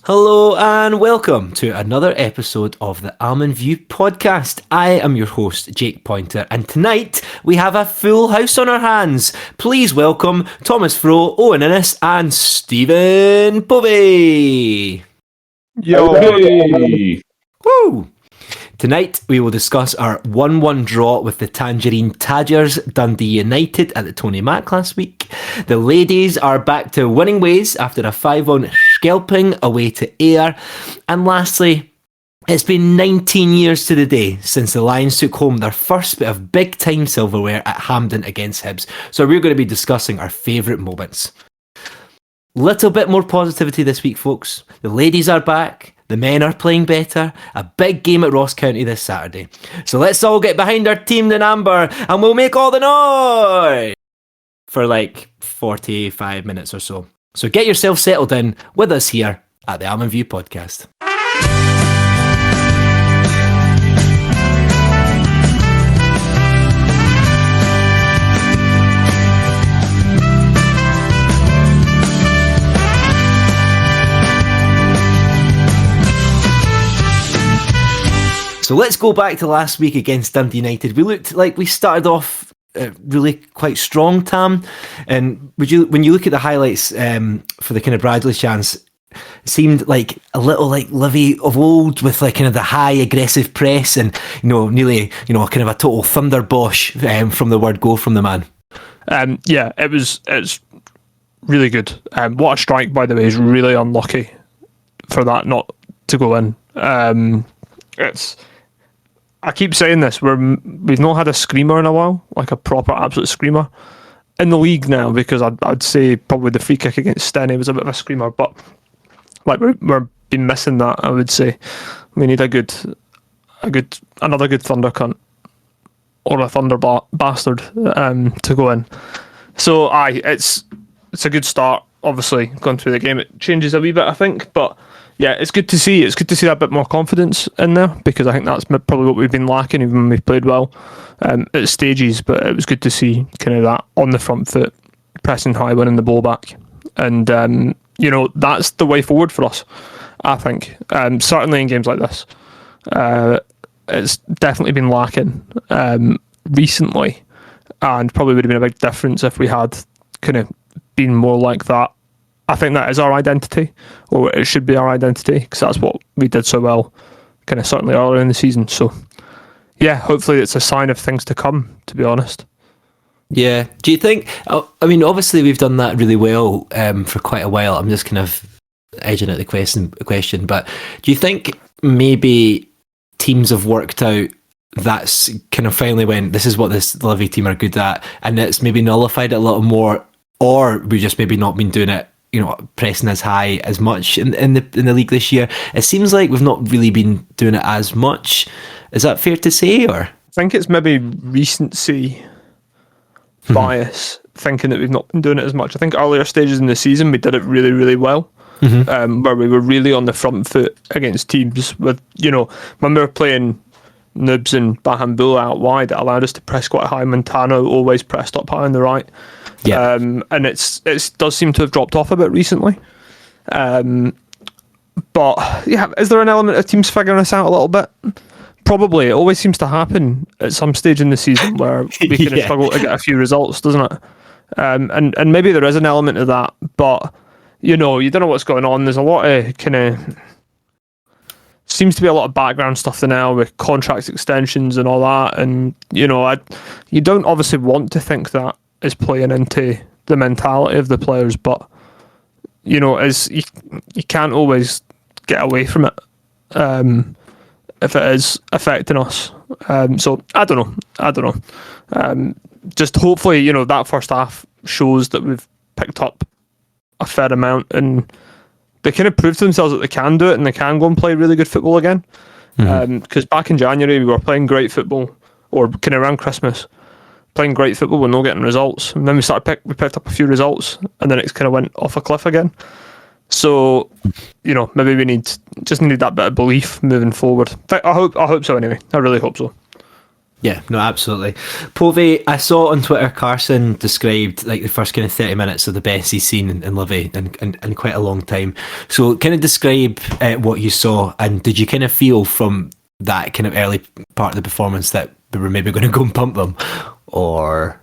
Hello and welcome to another episode of the Almond View podcast. I am your host, Jake Pointer, and tonight we have a full house on our hands. Please welcome Thomas Fro, Owen Innes, and Stephen Povey. Yo! Hey. Woo! Tonight we will discuss our 1-1 draw with the Tangerine Tadgers, Dundee United at the Tony Mac last week. The ladies are back to winning ways after a 5-1 scalping away to Ayr. And lastly, it's been 19 years to the day since the Lions took home their first bit of big-time silverware at Hampden against Hibs. So we're going to be discussing our favourite moments. Little bit more positivity this week, folks. The ladies are back. The men are playing better. A big game at Ross County this Saturday. So let's all get behind our team in amber and we'll make all the noise for like 45 minutes or so. So get yourself settled in with us here at the Almond View podcast. So let's go back to last week against Dundee United. We looked like we started off really quite strong, Tam. And when you look at the highlights for the kind of Bradley chance, it seemed like a little like Livy of old with like kind of the high aggressive press and nearly kind of a total thunderbosh from the word go from the man. Yeah, it's really good. What a strike, by the way, is really unlucky for that not to go in. I keep saying this, we've not had a screamer in a while, like a proper absolute screamer in the league now, because I'd say probably the free kick against Steny was a bit of a screamer, but like we're been missing that. I would say we need another good thunder cunt or a thunder bastard to go in. So it's a good start. Obviously, going through the game, it changes a wee bit, I think, but. Yeah, it's good to see. It's good to see that bit more confidence in there, because I think that's probably what we've been lacking, even when we've played well at stages. But it was good to see kind of that on the front foot, pressing high, winning the ball back, and that's the way forward for us. I think certainly in games like this, it's definitely been lacking recently, and probably would have been a big difference if we had kind of been more like that. I think that is our identity, or it should be our identity, because that's what we did so well, kind of certainly earlier in the season. So, yeah, hopefully it's a sign of things to come, to be honest. Yeah. Do you think, I mean, obviously we've done that really well for quite a while. I'm just kind of edging out the question, but do you think maybe teams have worked out that's kind of finally when this is what this Livy team are good at, and it's maybe nullified it a little more, or we just maybe not been doing it, pressing as high as much in the league this year? It seems like we've not really been doing it as much. Is that fair to say? Or I think it's maybe recency bias, thinking that we've not been doing it as much. I think earlier stages in the season we did it really, really well, where we were really on the front foot against teams with, when we were playing Noobs and Bahambula out wide, it allowed us to press quite high. Montano always pressed up high on the right. Yeah. And it does seem to have dropped off a bit recently. But yeah, is there an element of teams figuring us out a little bit? Probably. It always seems to happen at some stage in the season where we kind of struggle to get a few results, doesn't it? And maybe there is an element of that, but you don't know what's going on. There's a lot of kind of seems to be a lot of background stuff now with contract extensions and all that, and you don't obviously want to think that is playing into the mentality of the players, but as you can't always get away from it if it is affecting us. So I don't know. Just hopefully that first half shows that we've picked up a fair amount, and they kind of proved to themselves that they can do it and they can go and play really good football again. Because back in January we were playing great football, or kind of around Christmas, playing great football and not getting results, and then we picked up a few results, and then it kind of went off a cliff again. So maybe we just need that bit of belief moving forward. I hope so anyway. I really hope so. Yeah, no, absolutely. Povey, I saw on Twitter Carson described like the first kind of 30 minutes of the best he's seen in Livy in quite a long time. So kind of describe what you saw, and did you kind of feel from that kind of early part of the performance that we were maybe going to go and pump them? Or...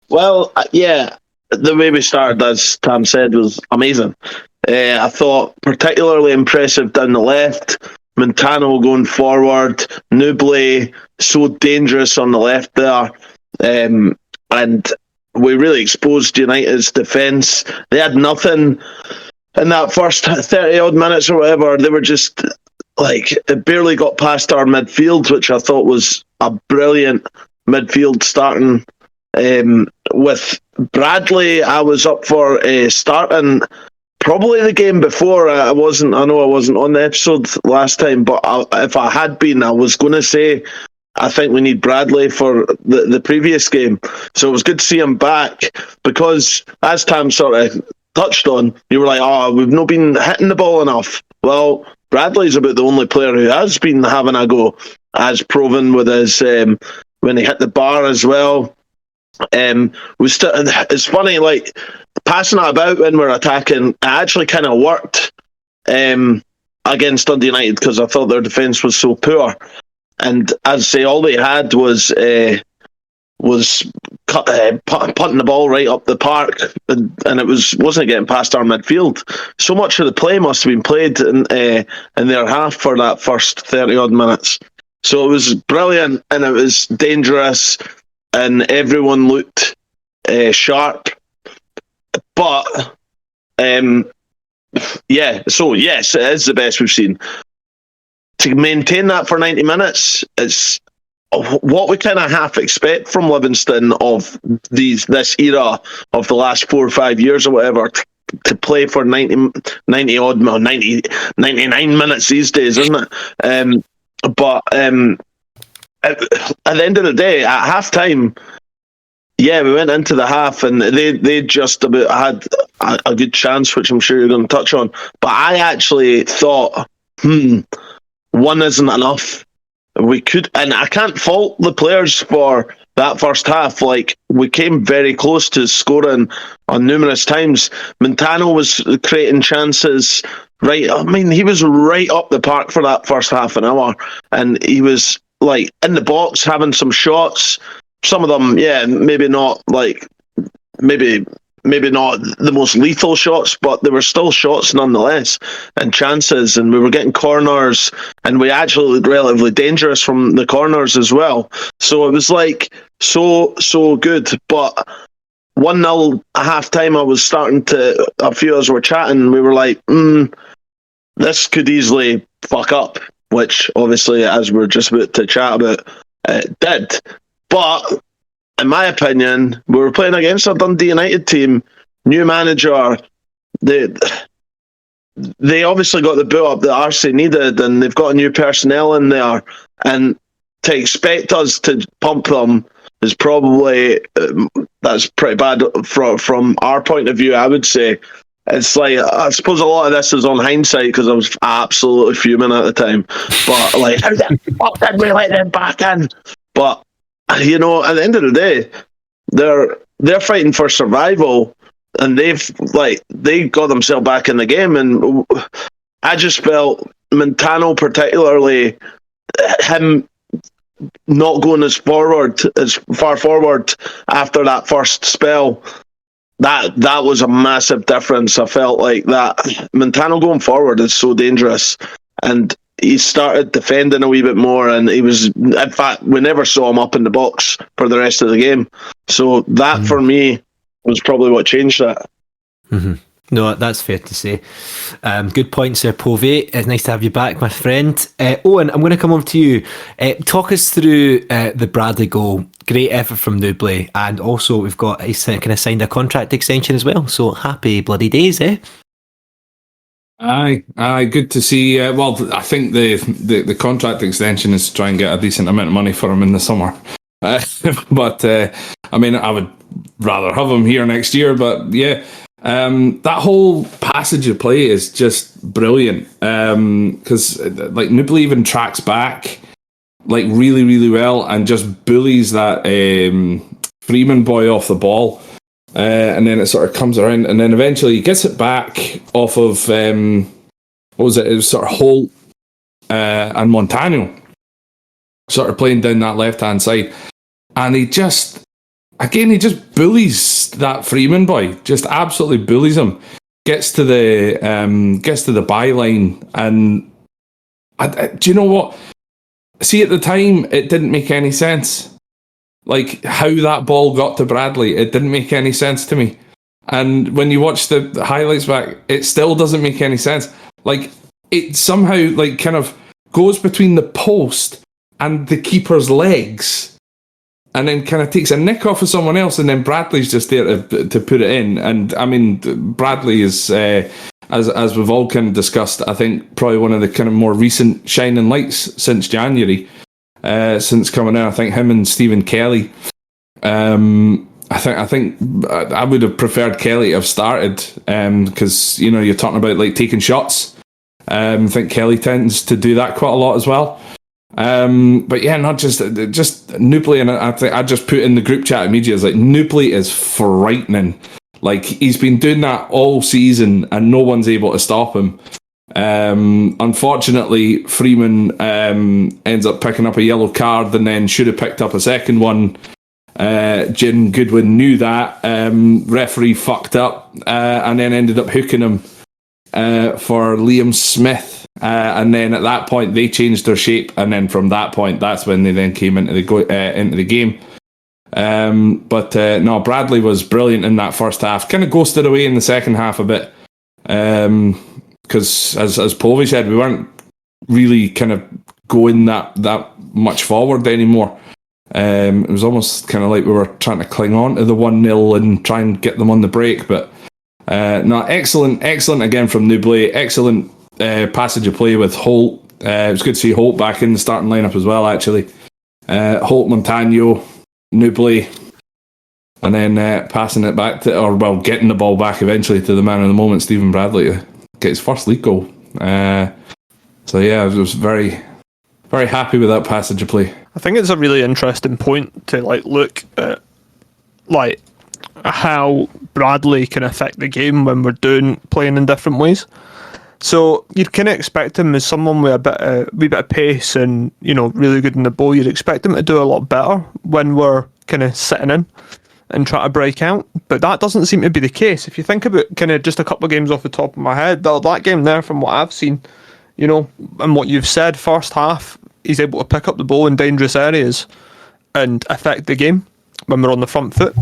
Well, yeah, the way we started, as Tam said, was amazing. I thought particularly impressive down the left. Montano going forward, Nubly so dangerous on the left there, and we really exposed United's defence. They had nothing in that first 30 odd minutes or whatever. They were just like, it barely got past our midfield, which I thought was a brilliant midfield starting. With Bradley, I was up for starting probably the game before. I know I wasn't on the episode last time, but if I had been, I was going to say I think we need Bradley for the previous game. So it was good to see him back, because as Tam sort of touched on, you were like, oh, we've not been hitting the ball enough. Well, Bradley's about the only player who has been having a go, as proven with his when he hit the bar as well. It's funny, like, passing it about when we're attacking, it actually kind of worked against Dundee United, because I thought their defence was so poor. And as I say, all they had was punting the ball right up the park, and it wasn't getting past our midfield. So much of the play must have been played in their half for that first 30 odd minutes. So it was brilliant, and it was dangerous, and everyone looked sharp. But yeah, so yes, it is the best we've seen. To maintain that for 90 minutes, it's what we kind of half expect from Livingston of this era of the last 4 or 5 years or whatever, to play for 99 minutes these days, isn't it? But at the end of the day, at half time, yeah, we went into the half and they just about had a good chance, which I'm sure you're going to touch on. But I actually thought, one isn't enough. We could, and I can't fault the players for that first half. Like, we came very close to scoring on numerous times. Montano was creating chances. Right, I mean, he was right up the park for that first half an hour, and he was like in the box having some shots. Some of them, yeah, maybe not the most lethal shots, but they were still shots nonetheless, and chances, and we were getting corners, and we actually looked relatively dangerous from the corners as well. So it was like so good. But 1-0 at half time, I was starting to, a few of us were chatting, we were like, this could easily fuck up, which obviously, as we're just about to chat about, it did. But in my opinion, we were playing against a Dundee United team, new manager. They obviously got the boot up that Arce needed, and they've got a new personnel in there. And to expect us to pump them is probably, that's pretty bad from our point of view, I would say. It's like, I suppose a lot of this is on hindsight, because I was absolutely fuming at the time. But like, how the fuck did we let them back in? But you know, at the end of the day, they're fighting for survival, and they got themselves back in the game. And I just felt Montano, particularly him not going as far forward after that first spell, that was a massive difference. I felt like that Montano going forward is so dangerous, and he started defending a wee bit more, and he was, in fact, we never saw him up in the box for the rest of the game. So that, for me, was probably what changed that. Mm-hmm. No, that's fair to say. Good points there, Povey. It's nice to have you back, my friend. Owen, I'm going to come over to you. Talk us through the Bradley goal. Great effort from Nubly, and also we've got, he's kind of signed a contract extension as well. So happy bloody days, eh? Aye, good to see. Well, I think the contract extension is to try and get a decent amount of money for him in the summer. But I mean, I would rather have him here next year. But yeah, that whole passage of play is just brilliant. Because like Nubly even tracks back like really, really well and just bullies that Freeman boy off the ball. And then it sort of comes around, and then eventually he gets it back off of what was it? It was sort of Holt and Montano, sort of playing down that left hand side, and he just bullies that Freeman boy, just absolutely bullies him. Gets to the byline, and do you know what? See, at the time, it didn't make any sense. Like, how that ball got to Bradley, it didn't make any sense to me. And when you watch the highlights back, it still doesn't make any sense. Like, it somehow, like, kind of goes between the post and the keeper's legs, and then kind of takes a nick off of someone else, and then Bradley's just there to put it in. And, I mean, Bradley is, as we've all kind of discussed, I think probably one of the kind of more recent shining lights since January. Since coming in, I think him and Stephen Kelly. I think I would have preferred Kelly to have started because you're talking about like taking shots. I think Kelly tends to do that quite a lot as well. But yeah, not just Nupley, and I think I just put in the group chat immediately. It's like Nupley is frightening. Like, he's been doing that all season, and no one's able to stop him. Unfortunately, Freeman ends up picking up a yellow card and then should have picked up a second one. Jim Goodwin knew that. Referee fucked up and then ended up hooking him for Liam Smith. And then at that point, they changed their shape. And then from that point, that's when they then came into the game. But no, Bradley was brilliant in that first half. Kind of ghosted away in the second half a bit. Because as Povey said, we weren't really kind of going that much forward anymore. It was almost kind of like we were trying to cling on to the 1-0 and try and get them on the break. But no, excellent again from Nubley. Excellent passage of play with Holt. It was good to see Holt back in the starting lineup as well, actually. Holt, Montano, Nubley, and then passing it back getting the ball back eventually to the man of the moment, Stephen Bradley, get his first league goal. So yeah, I was very, very happy with that passage of play. I think it's a really interesting point to look at how Bradley can affect the game when we're playing in different ways. So you'd kind of expect him as someone with a wee bit of pace and really good in the ball. You'd expect him to do a lot better when we're kind of sitting in and try to break out, but that doesn't seem to be the case. If you think about kind of just a couple of games off the top of my head, that game there, from what I've seen, and what you've said, first half, he's able to pick up the ball in dangerous areas and affect the game when we're on the front foot.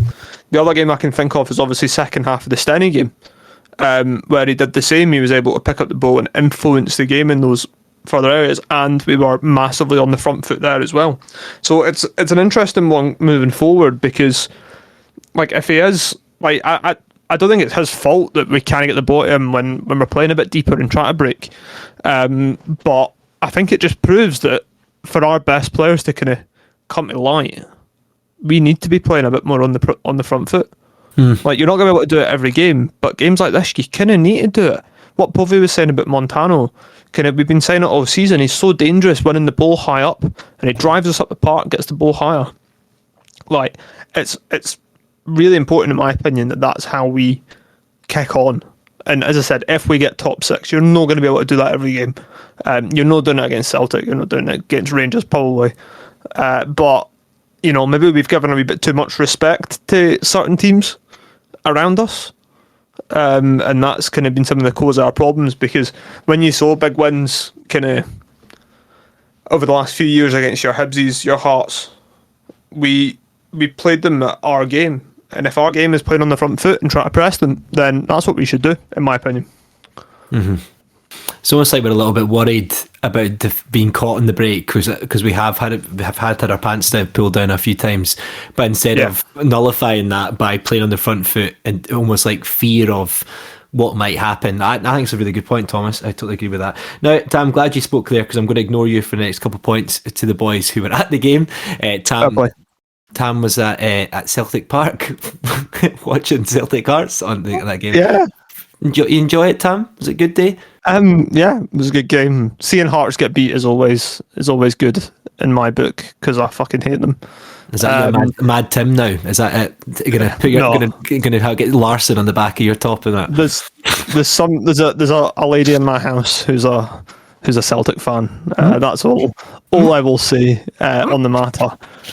The other game I can think of is obviously second half of the Stenny game, where he did the same. He was able to pick up the ball and influence the game in those further areas, and we were massively on the front foot there as well. So it's an interesting one moving forward, because if he is, I don't think it's his fault that we can't get the ball to him when we're playing a bit deeper and try to break. But I think it just proves that for our best players to kind of come to light, we need to be playing a bit more on the front foot. You're not going to be able to do it every game, but games like this, you kind of need to do it. What Povey was saying about Montano, we've been saying it all season, he's so dangerous winning the ball high up, and he drives us up the park, gets the ball higher. It's really important, in my opinion, that's how we kick on. And as I said, if we get top six, you're not going to be able to do that every game. You're not doing it against Celtic, you're not doing it against Rangers probably. But maybe we've given a wee bit too much respect to certain teams around us. And that's kind of been some of the cause of our problems, because when you saw big wins kind of over the last few years against your Hibsies, your Hearts, we played them at our game. And if our game is playing on the front foot and trying to press them, then that's what we should do, in my opinion. Mm-hmm. It's almost like we're a little bit worried about being caught in the break, because we have had our pants pulled down a few times, but instead of nullifying that by playing on the front foot and almost like fear of what might happen. I think it's a really good point, Thomas. I totally agree with that. Now, Tam, I'm glad you spoke there, because I'm going to ignore you for the next couple of points to the boys who were at the game. Tam was at Celtic Park watching Celtic Hearts on that game. Yeah. You enjoy it, Tam? Was it a good day? Yeah, it was a good game. Seeing Hearts get beat is always good. in my book because I fucking hate them. Is that your mad Tim now? Is that it? You're gonna get Larson on the back of your top of that? There's a lady in my house who's a Celtic fan. That's all I will say on the matter.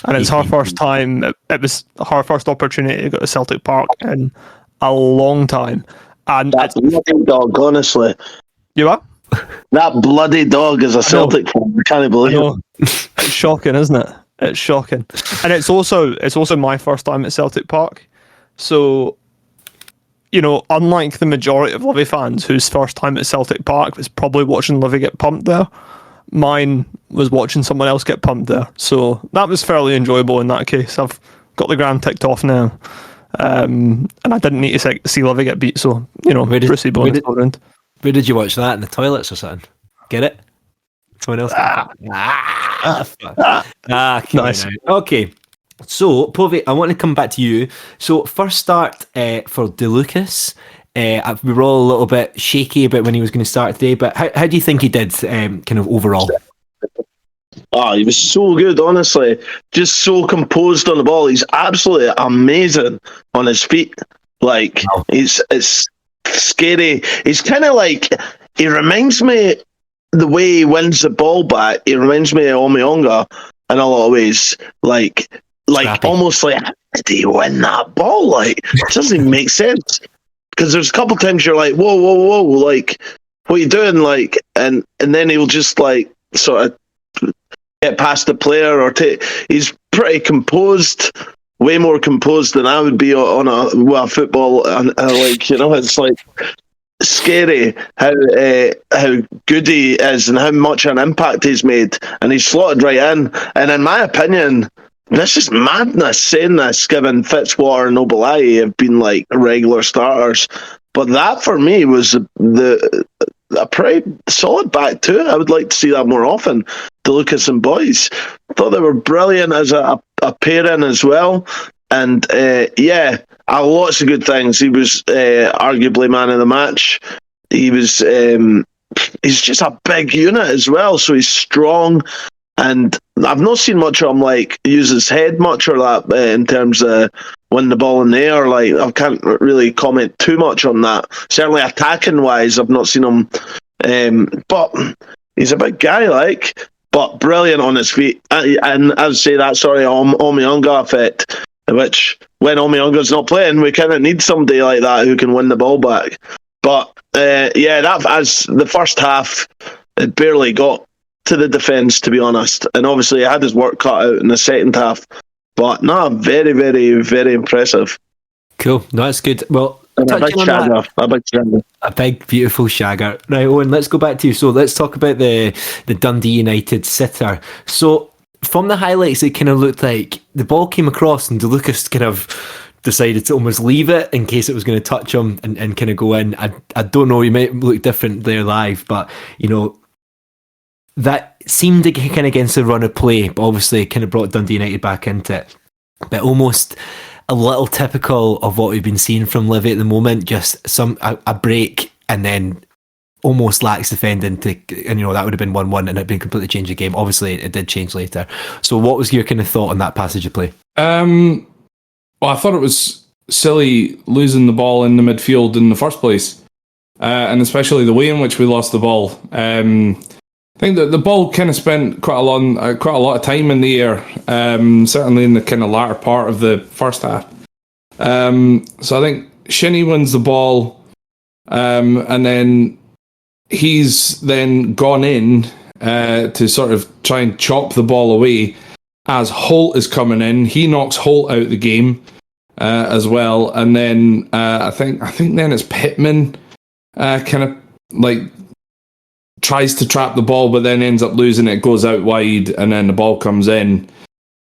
And it's her first time. It was her first opportunity to go to Celtic Park in a long time. And that bloody dog, honestly. You what? That bloody dog is a Celtic fan. I can't believe it. It's shocking, isn't it? It's shocking. And it's also my first time at Celtic Park. So, you know, unlike the majority of Livy fans whose first time at Celtic Park was probably watching Livy get pumped there, mine was watching someone else get pumped there. So that was fairly enjoyable in that case. I've got the gram ticked off now. And I didn't need to see Livy get beat, so, you know, Brucey bonus around. Where did you watch that? In the toilets or something? Get it? Someone else? Nice. Okay. So, Povey, I want to come back to you. So, first start for DeLucas. We were all a little bit shaky about when he was going to start today, but how do you think he did kind of overall? Oh, he was so good, honestly. Just so composed on the ball. He's absolutely amazing on his feet. Like, it's scary. He's kind of like, he reminds me, the way he wins the ball back, he reminds me of Omiyonga in a lot of ways. Like Scrappy. almost like, how did he win that ball? Like, it doesn't even make sense. Because there's a couple times you're like, whoa, like, what are you doing? Like, and then he'll just like sort of get past the player or he's pretty composed, way more composed than I would be on a football. And like, you know, it's like scary how good he is and how much an impact he's made, and he's slotted right in. And in my opinion, this is madness saying this, given Fitzwater and Obelai have been like regular starters. But that for me was a pretty solid back two. I would like to see that more often. DeLucas and Boyce, I thought they were brilliant as a pairing as well. And lots of good things. He was arguably man of the match. He was he's just a big unit as well, so he's strong. And I've not seen much of him like use his head much or that in terms of winning the ball in the air. Like, I can't really comment too much on that. Certainly attacking wise, I've not seen him. But he's a big guy, like, but brilliant on his feet. And as I say, that Omiyonga effect, which when Omiyonga's not playing, we kind of need somebody like that who can win the ball back. But that as the first half, it barely got to the defence, to be honest. And obviously he had his work cut out in the second half. But no, very, very, very impressive. Cool. No, that's good. Well, and a big shagger. A big, beautiful shagger. Right, Owen, let's go back to you. So let's talk about the Dundee United sitter. So from the highlights, it kind of looked like the ball came across and DeLucas kind of decided to almost leave it in case it was going to touch him and kind of go in. I don't know, he might look different there live, but, you know, that seemed kind of against the run of play, but obviously kind of brought Dundee United back into it. But almost a little typical of what we've been seeing from Livy at the moment, just a break and then almost lax defending and you know, that would have been 1-1 and it'd been completely changed the game. Obviously it did change later. So what was your kind of thought on that passage of play? Well, I thought it was silly losing the ball in the midfield in the first place, and especially the way in which we lost the ball. I think that the ball kind of spent quite a lot of time in the air, certainly in the kind of latter part of the first half. So I think Shinnie wins the ball, and then he's then gone in to sort of try and chop the ball away as Holt is coming in. He knocks Holt out the game as well, and then I think then it's Pittman kind of like tries to trap the ball, but then ends up losing it, goes out wide, and then the ball comes in.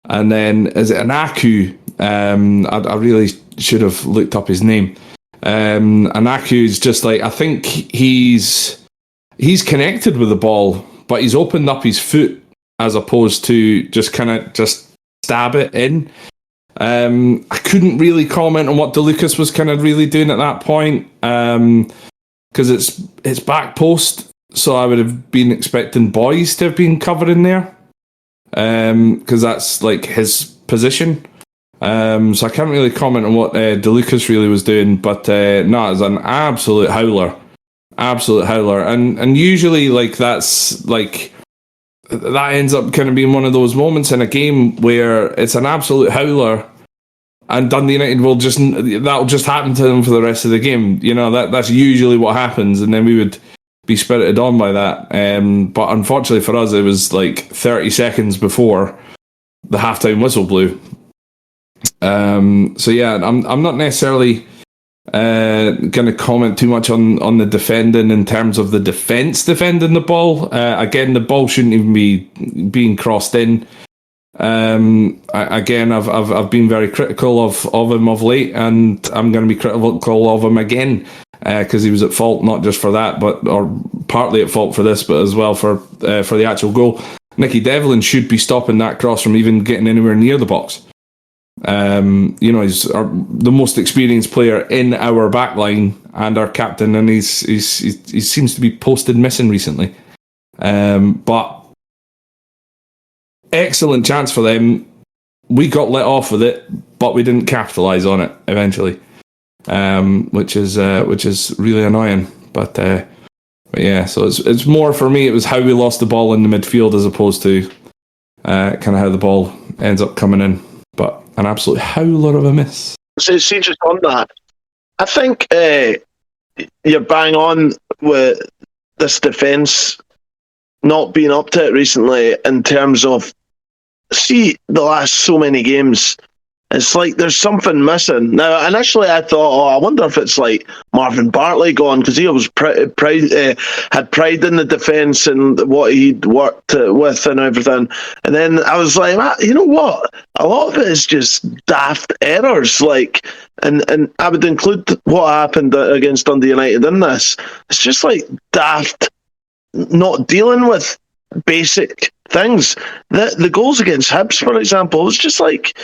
And then, is it an Aku? I really should have looked up his name. Anaku's just like, I think he's connected with the ball, but he's opened up his foot as opposed to just kind of just stab it in. I couldn't really comment on what DeLucas was kind of really doing at that point, because it's back post. So I would have been expecting Boys to have been covering there. because that's like his position. So I can't really comment on what DeLucas really was doing, but no, it's an absolute howler, and usually like that ends up kind of being one of those moments in a game where it's an absolute howler, and Dundee United that'll just happen to them for the rest of the game. You know, that's usually what happens, and then we would be spirited on by that. But unfortunately for us, it was like 30 seconds before the halftime whistle blew. So yeah, I'm not necessarily going to comment too much on the defending in terms of the defence defending the ball. Again, the ball shouldn't even be being crossed in. Again, I've been very critical of him of late, and I'm going to be critical of him again because he was at fault not just for that, or partly at fault for this, but as well for the actual goal. Nicky Devlin should be stopping that cross from even getting anywhere near the box. You know, he's the most experienced player in our backline and our captain, and he seems to be posted missing recently. But excellent chance for them. We got let off with it, but we didn't capitalise on it eventually, which is really annoying. But yeah, so it's more for me. It was how we lost the ball in the midfield as opposed to kind of how the ball ends up coming in. But an absolute howler of a miss. So see, just on that, I think you're bang on with this defence not being up to it recently in terms of, see, the last so many games, it's like there's something missing. Now, initially I thought, I wonder if it's like Marvin Bartley gone, because he was had pride in the defence and what he'd worked with and everything. And then I was like, you know what? A lot of it is just daft errors. Like, and I would include what happened against Dundee United in this. It's just like daft, not dealing with basic things. The goals against Hibs, for example, it's just like,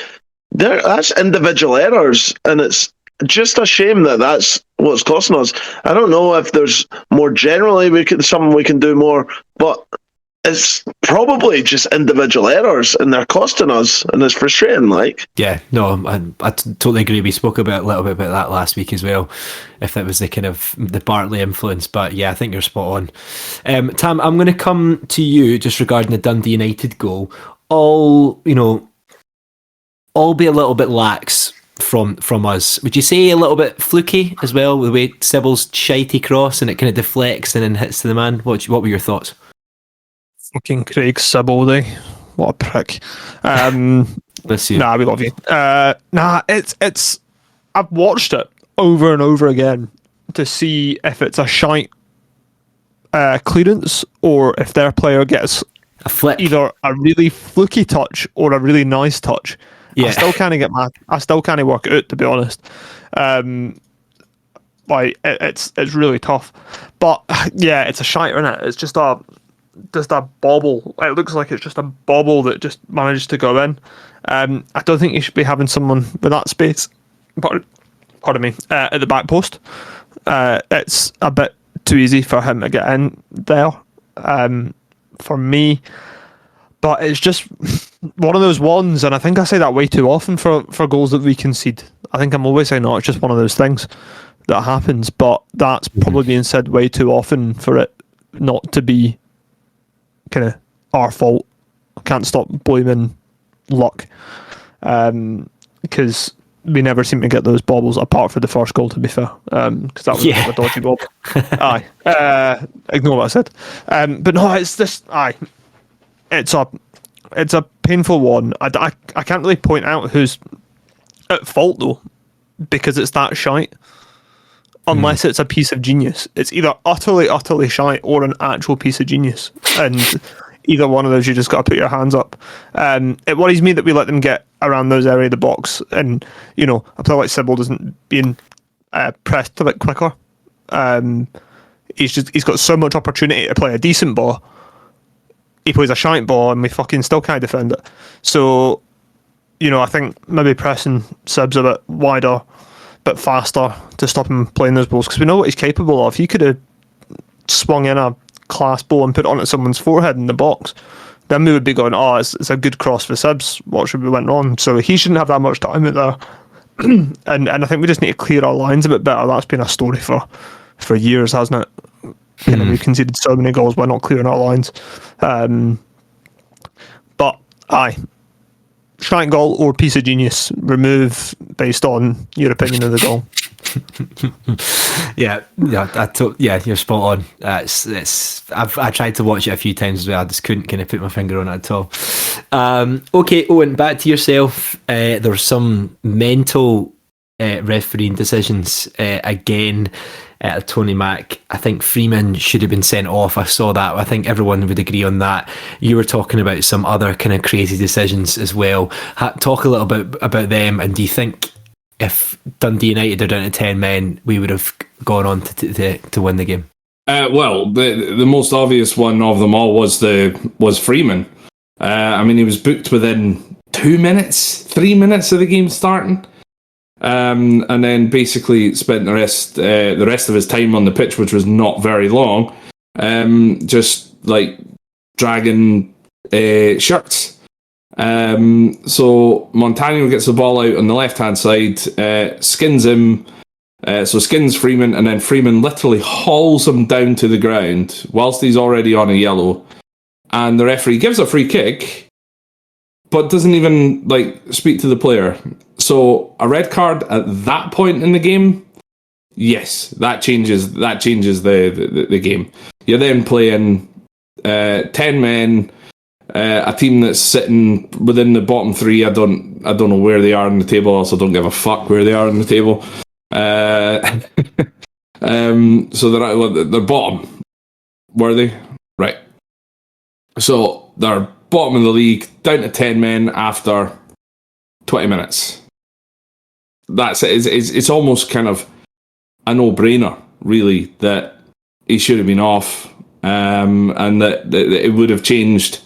that's individual errors, and it's just a shame that that's what's costing us. I don't know if there's more generally something we can do more, but it's probably just individual errors, and they're costing us, and it's frustrating. Like, yeah, no, I totally agree. We spoke a little bit about that last week as well, if that was the kind of the Bartley influence. But yeah, I think you're spot on. Tam, I'm going to come to you just regarding the Dundee United goal. All be a little bit lax from us. Would you say a little bit fluky as well, with the way Sybil's shitey cross and it kind of deflects and then hits to the man? What were your thoughts? Fucking Craig Sybil, what a prick. Let's see. Nah, we love you. It's I've watched it over and over again to see if it's a shite clearance or if their player gets a flick, either a really fluky touch or a really nice touch. Yeah. I still can't work it out, to be honest. Like it's really tough. But yeah, it's a shite, isn't it? It's just a bobble. It looks like it's just a bobble that just managed to go in. I don't think you should be having someone with that space, pardon me, at the back post. It's a bit too easy for him to get in there. For me. But it's just one of those ones, and I think I say that way too often for goals that we concede. I think I'm always saying, no, it's just one of those things that happens, but that's probably being said way too often for it not to be kind of our fault. I can't stop blaming luck, because we never seem to get those bobbles, apart from the first goal, to be fair, because that was a dodgy bob. Aye. Ignore what I said. But no, it's just, It's a painful one. I can't really point out who's at fault though, because it's that shite. Unless it's a piece of genius. It's either utterly shite or an actual piece of genius. And either one of those, you just got to put your hands up. It worries me that we let them get around those area of the box, and a player like Sybil doesn't being pressed a bit quicker. He's got so much opportunity to play a decent ball. He plays a shite ball and we fucking still can't defend it. So, I think maybe pressing Sibs a bit wider, a bit faster to stop him playing those balls, because we know what he's capable of. He could have swung in a class ball and put it onto someone's forehead in the box. then we would be going, oh, it's a good cross for Sibs. What should we went wrong? So he shouldn't have that much time out there. and I think we just need to clear our lines a bit better. That's been a story for years, hasn't it? You know, we've conceded so many goals by not clearing our lines. But aye, shite goal or piece of genius, remove based on your opinion of the goal. Yeah, you're spot on. I tried to watch it a few times as well. I just couldn't kind of put my finger on it at all. Okay, Owen, back to yourself. There were some mental refereeing decisions again. Tony Mack, I think Freeman should have been sent off. I saw that. I think everyone would agree on that. You were talking about some other kind of crazy decisions as well. Talk a little bit about them, and do you think if Dundee United are down to 10 men, we would have gone on to win the game? Well, the most obvious one of them all was Freeman. I mean, he was booked within 3 minutes of the game starting. And then basically spent the rest of his time on the pitch, which was not very long, just like dragging shirts. So Montano gets the ball out on the left hand side, skins him, so skins Freeman, and then Freeman literally hauls him down to the ground whilst he's already on a yellow, and the referee gives a free kick, but doesn't even speak to the player. So a red card at that point in the game, yes, that changes the game. You're then playing 10 men, a team that's sitting within the bottom three. I don't know where they are on the table. Also, don't give a fuck where they are on the table. So they're bottom. Were they? Right. So they're bottom of the league, down to 10 men after 20 minutes. That's it. It's almost kind of a no-brainer, really, that he should have been off, and that it would have changed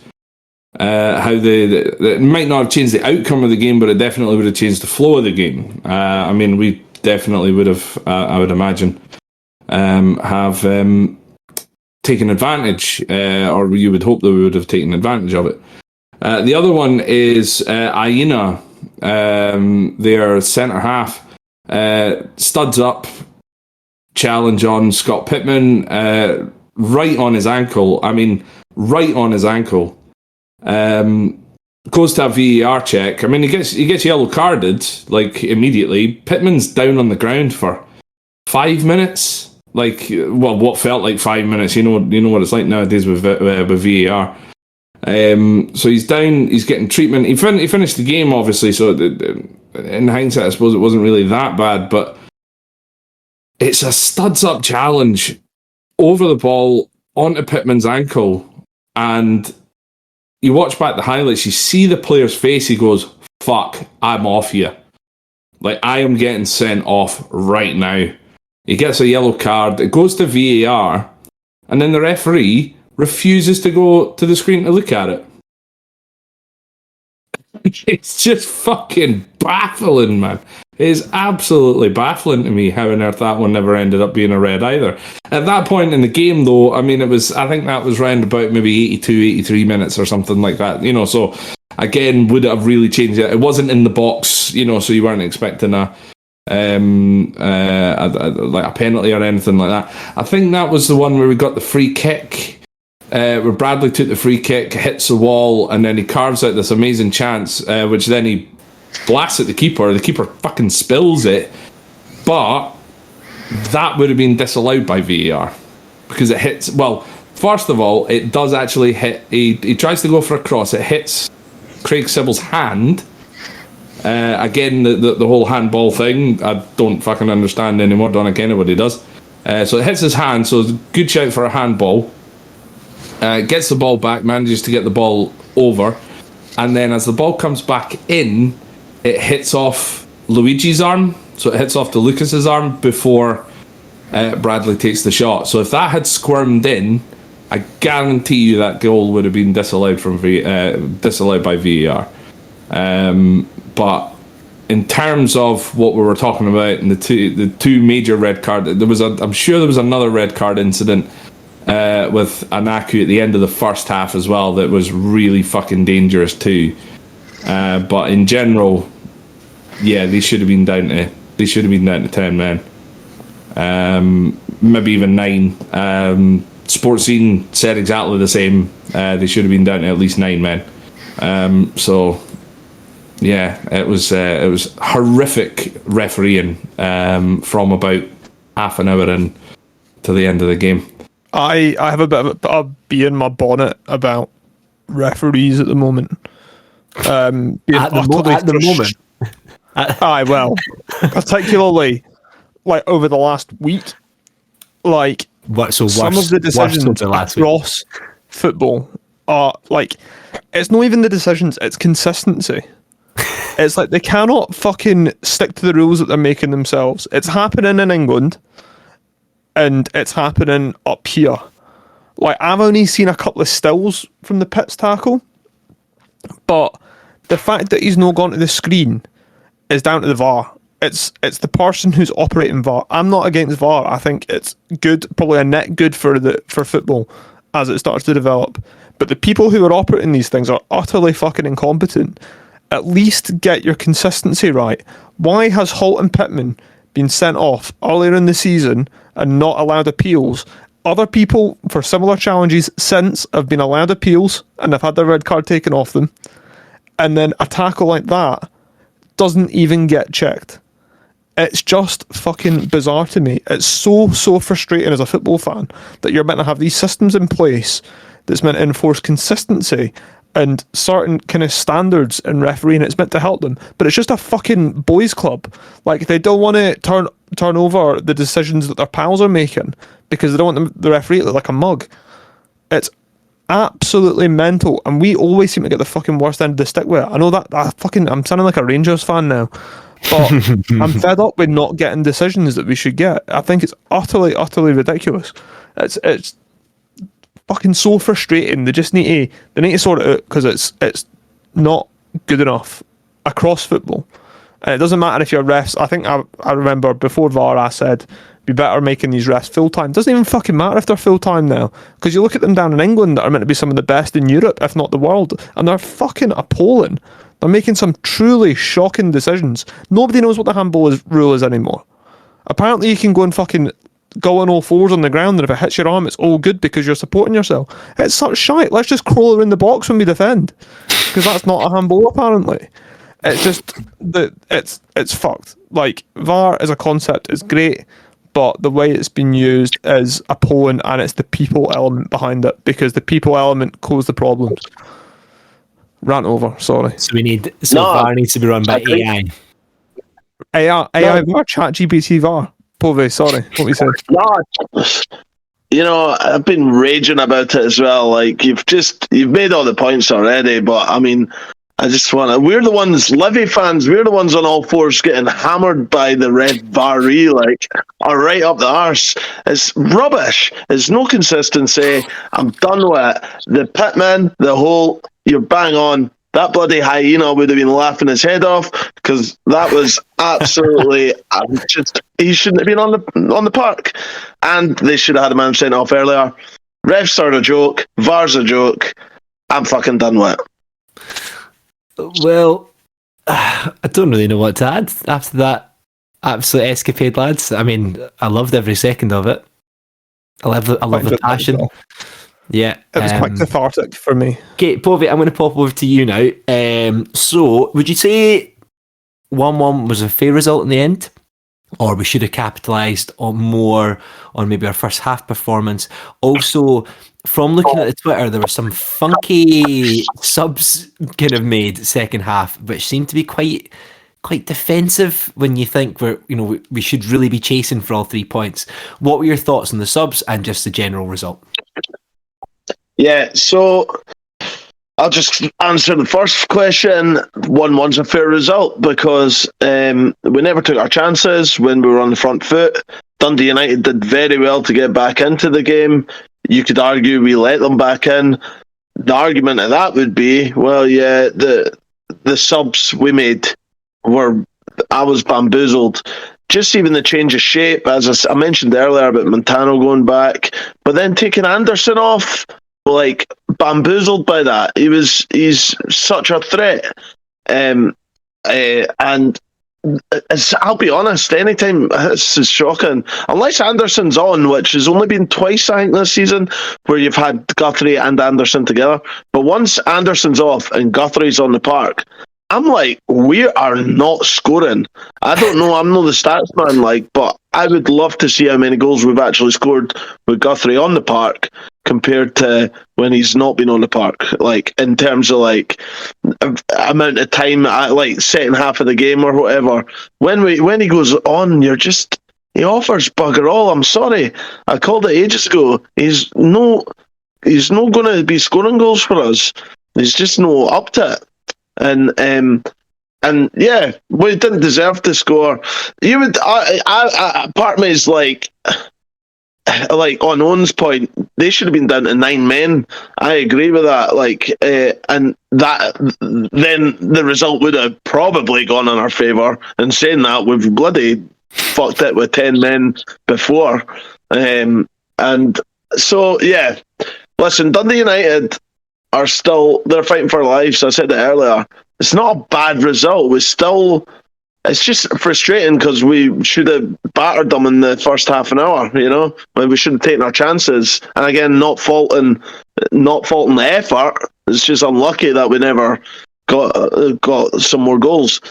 how it might not have changed the outcome of the game, but it definitely would have changed the flow of the game. I mean, we definitely would have, I would imagine, have taken advantage, or you would hope that we would have taken advantage of it. The other one is Aina. Their centre half studs up, challenge on Scott Pittman, right on his ankle. I mean, right on his ankle. Goes to a VAR check. I mean, he gets yellow carded immediately. Pittman's down on the ground for 5 minutes. What felt like 5 minutes. You know what it's like nowadays with VAR. So he's down, he's getting treatment. He finished the game, obviously, so in hindsight, I suppose it wasn't really that bad, but it's a studs up challenge over the ball onto Pittman's ankle, and you watch back the highlights, you see the player's face, he goes, fuck, I'm off here. I am getting sent off right now. He gets a yellow card, it goes to VAR, and then the referee refuses to go to the screen to look at it. It's just fucking baffling, man. It is absolutely baffling to me how on earth that one never ended up being a red either. At that point in the game, though, I mean, I think that was round about maybe 82, 83 minutes or something like that, so again, would it have really changed it? It wasn't in the box, so you weren't expecting a penalty or anything like that. I think that was the one where we got the free kick, where Bradley took the free kick, hits the wall, and then he carves out this amazing chance, which then he blasts at the keeper. The keeper fucking spills it, but that would have been disallowed by VAR because it hits. Well, first of all, it does actually hit. He tries to go for a cross. It hits Craig Sybil's hand. Again, the whole handball thing, I don't fucking understand anymore. Don't like anybody does. So it hits his hand. So good shout for a handball. Gets the ball back, manages to get the ball over, and then as the ball comes back in, it hits off Luigi's arm, so it hits off to Lucas's arm before Bradley takes the shot. So if that had squirmed in, I guarantee you that goal would have been disallowed by VAR. But in terms of what we were talking about, and the two major red card, I'm sure there was another red card incident with Anaku at the end of the first half as well that was really fucking dangerous too. But in general, yeah, they should have been down to 10 men, maybe even 9. Sports Scene said exactly the same. They should have been down to at least 9 men. So yeah, it was horrific refereeing from about half an hour in to the end of the game. I have a bit of a bee in my bonnet about referees at the moment. At the moment. Aye, well, particularly like over the last week, like some of the decisions across football are like, it's not even the decisions, it's consistency. It's like they cannot fucking stick to the rules that they're making themselves. It's happening in England and it's happening up here. Like, I've only seen a couple of stills from the Pitts tackle, but the fact that he's not gone to the screen is down to the VAR. It's the person who's operating VAR. I'm not against VAR. I think it's good, probably a net good for football as it starts to develop. But the people who are operating these things are utterly fucking incompetent. At least get your consistency right. Why has Holt and Pittman been sent off earlier in the season and not allowed appeals? Other people for similar challenges since have been allowed appeals and have had their red card taken off them. And then a tackle like that doesn't even get checked. It's just fucking bizarre to me. It's so frustrating as a football fan that you're meant to have these systems in place that's meant to enforce consistency and certain kind of standards in refereeing. It's meant to help them, but it's just a fucking boys club. Like, they don't want to turn over the decisions that their pals are making because they don't want the referee to look like a mug. It's absolutely mental, and we always seem to get the fucking worst end of the stick with it. I know that I'm sounding like a Rangers fan now, but I'm fed up with not getting decisions that we should get. I think it's utterly ridiculous. It's fucking so frustrating. They need to sort it out because it's not good enough across football. And it doesn't matter if you're refs. I think I remember before VAR I said be better making these refs full time. Doesn't even fucking matter if they're full time now, because you look at them down in England that are meant to be some of the best in Europe, if not the world, and they're fucking appalling. They're making some truly shocking decisions. Nobody knows what the handball rule is anymore. Apparently you can go and fucking go on all fours on the ground, and if it hits your arm, it's all good because you're supporting yourself. It's such shite. Let's just crawl around the box when we defend, because that's not a handball apparently. It's just that it's fucked. Like, VAR as a concept is great, but the way it's been used is appalling, and it's the people element behind it, because the people element caused the problems. Rant over, sorry. So VAR needs to be run by AI. AI VAR, ChatGPT VAR. Povey, sorry, what we said. No, I've been raging about it as well. Like, you've made all the points already, but I mean, I just we're the ones, Livy fans, we're the ones on all fours getting hammered by the red VAR-y, like, are right up the arse. It's rubbish. There's no consistency. I'm done with it. The Pittman, the whole, you're bang on. That bloody hyena would have been laughing his head off, because that was absolutely he shouldn't have been on the park, and they should have had a man sent off earlier. Refs are a joke. VAR's a joke. I'm fucking done with it. Well, I don't really know what to add after that absolute escapade, lads. I mean, I loved every second of it. I love the passion. Yeah, it was quite cathartic for me. Okay, Povey, I'm going to pop over to you now. So, would you say 1-1 was a fair result in the end, or we should have capitalised on more on maybe our first half performance? Also, from looking at the Twitter, there were some funky subs kind of made second half, which seemed to be quite defensive when you think we should really be chasing for all 3 points. What were your thoughts on the subs and just the general result? Yeah, so I'll just answer the first question. 1-1's a fair result because we never took our chances when we were on the front foot. Dundee United did very well to get back into the game. You could argue we let them back in. The argument of that would be, well, yeah, the subs we made I was bamboozled. just even the change of shape, as I mentioned earlier about Montano going back, but then taking Anderson off, like bamboozled by that. He's such a threat, and I'll be honest, anytime, this is shocking, unless Anderson's on, which has only been twice, I think, this season, where you've had Guthrie and Anderson together. But once Anderson's off and Guthrie's on the park, I'm like, we are not scoring. I don't know, I'm not the stats man, but I would love to see how many goals we've actually scored with Guthrie on the park compared to when he's not been on the park. In terms of amount of time, second half of the game or whatever. When he goes on, he offers bugger all. I'm sorry, I called it ages ago. He's no going to be scoring goals for us. He's just no up to it. And yeah, we didn't deserve to score. You would, part of me is like on Owen's point, they should have been down to 9 men. I agree with that. And that then the result would have probably gone in our favour. And saying that, we've bloody fucked it with 10 men before. And so yeah, listen, Dundee United are they're fighting for lives. I said it earlier. It's not a bad result. It's just frustrating because we should have battered them in the first half an hour, when we should have taken our chances. And again, not faulting the effort. It's just unlucky that we never got some more goals.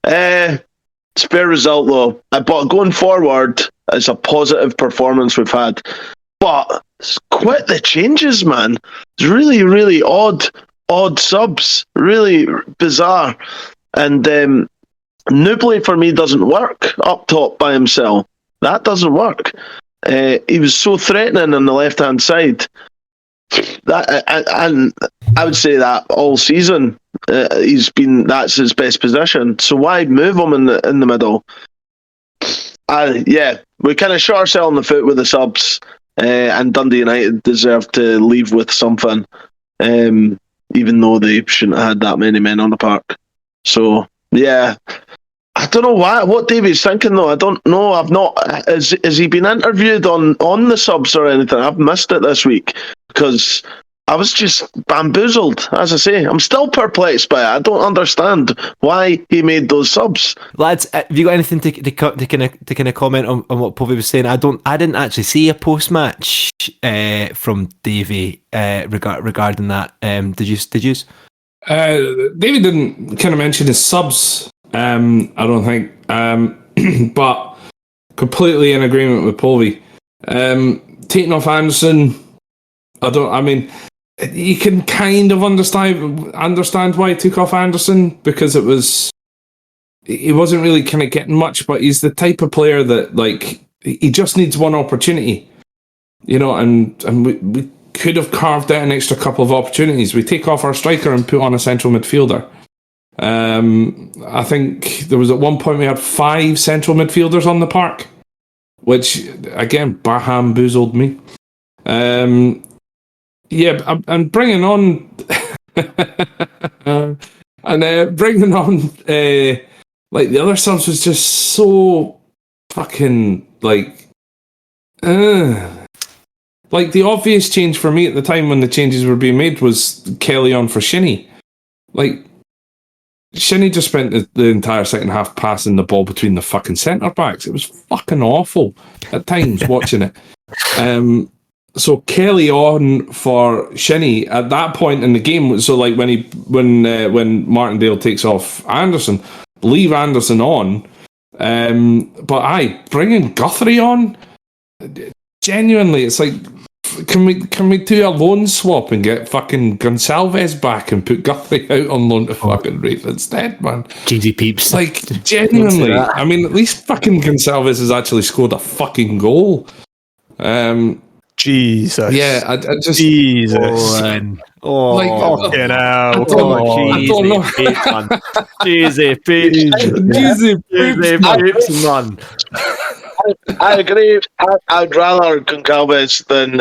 It's a fair result though. But going forward, it's a positive performance we've had. But it's quite the changes, man. It's really, really odd subs. Really bizarre. And Newbley for me doesn't work up top by himself. That doesn't work. He was so threatening on the left-hand side. And I would say that all season that's his best position. So why move him in the middle? We kind of shot ourselves in the foot with the subs. And Dundee United deserve to leave with something, even though they shouldn't have had that many men on the park. So yeah, I don't know what Davey's thinking though. I don't know. I've not. Has he been interviewed on the subs or anything? I've missed it this week because I was just bamboozled. As I say, I'm still perplexed by it. I don't understand why he made those subs. Lads, have you got anything to kind of comment on what Povey was saying? I didn't actually see a post match from Davey regarding that. Did you? Davey didn't kind of mention his subs. I don't think, but completely in agreement with Povey. Taking off Anderson, you can kind of understand why he took off Anderson because he wasn't really kind of getting much, but he's the type of player that he just needs one opportunity, and we could have carved out an extra couple of opportunities. We take off our striker and put on a central midfielder. I think there was at one point we had 5 central midfielders on the park, which again bamboozled me. Yeah, and bringing on bringing on the other subs was just so fucking the obvious change for me at the time when the changes were being made was Kelly on for Shinnie. Shinnie just spent the entire second half passing the ball between the fucking centre backs. It was fucking awful at times watching it. So Kelly on for Shinnie at that point in the game. So when Martindale takes off Anderson, leave Anderson on. But bringing Guthrie on. Genuinely, it's can we do a loan swap and get fucking Gonsalves back and put Guthrie out on loan to fucking Rafe instead, man? Cheesy peeps. Genuinely, at least fucking Gonsalves has actually scored a fucking goal. Jesus. Yeah, I just... Jesus. Fucking hell. Cheesy peeps, man. I agree. I'd rather Goncalves than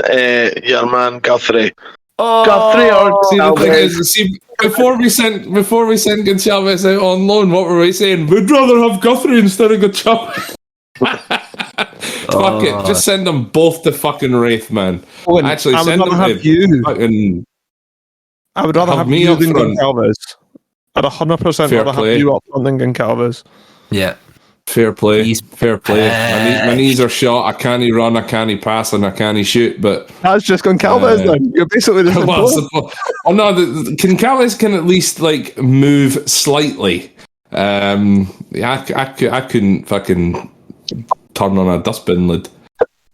your man Guthrie. Guthrie or see, the thing is, before we sent Goncalves out on loan, what were we saying? We'd rather have Guthrie instead of Goncalves. Fuck it, just send them both to fucking Wraith, man. Owen, Actually, I would send rather them have you. fucking. I would rather have have me you up than front. Goncalves. I'd 100% Fair rather play. have you up front than Goncalves. Yeah. Fair play. He's Fair play. My knees are shot. I can't run. I can't pass, and I can't shoot. But That's just Goncalves then. You're basically the same player. oh no, Goncalves can at least like move slightly. I couldn't fucking turn on a dustbin lid.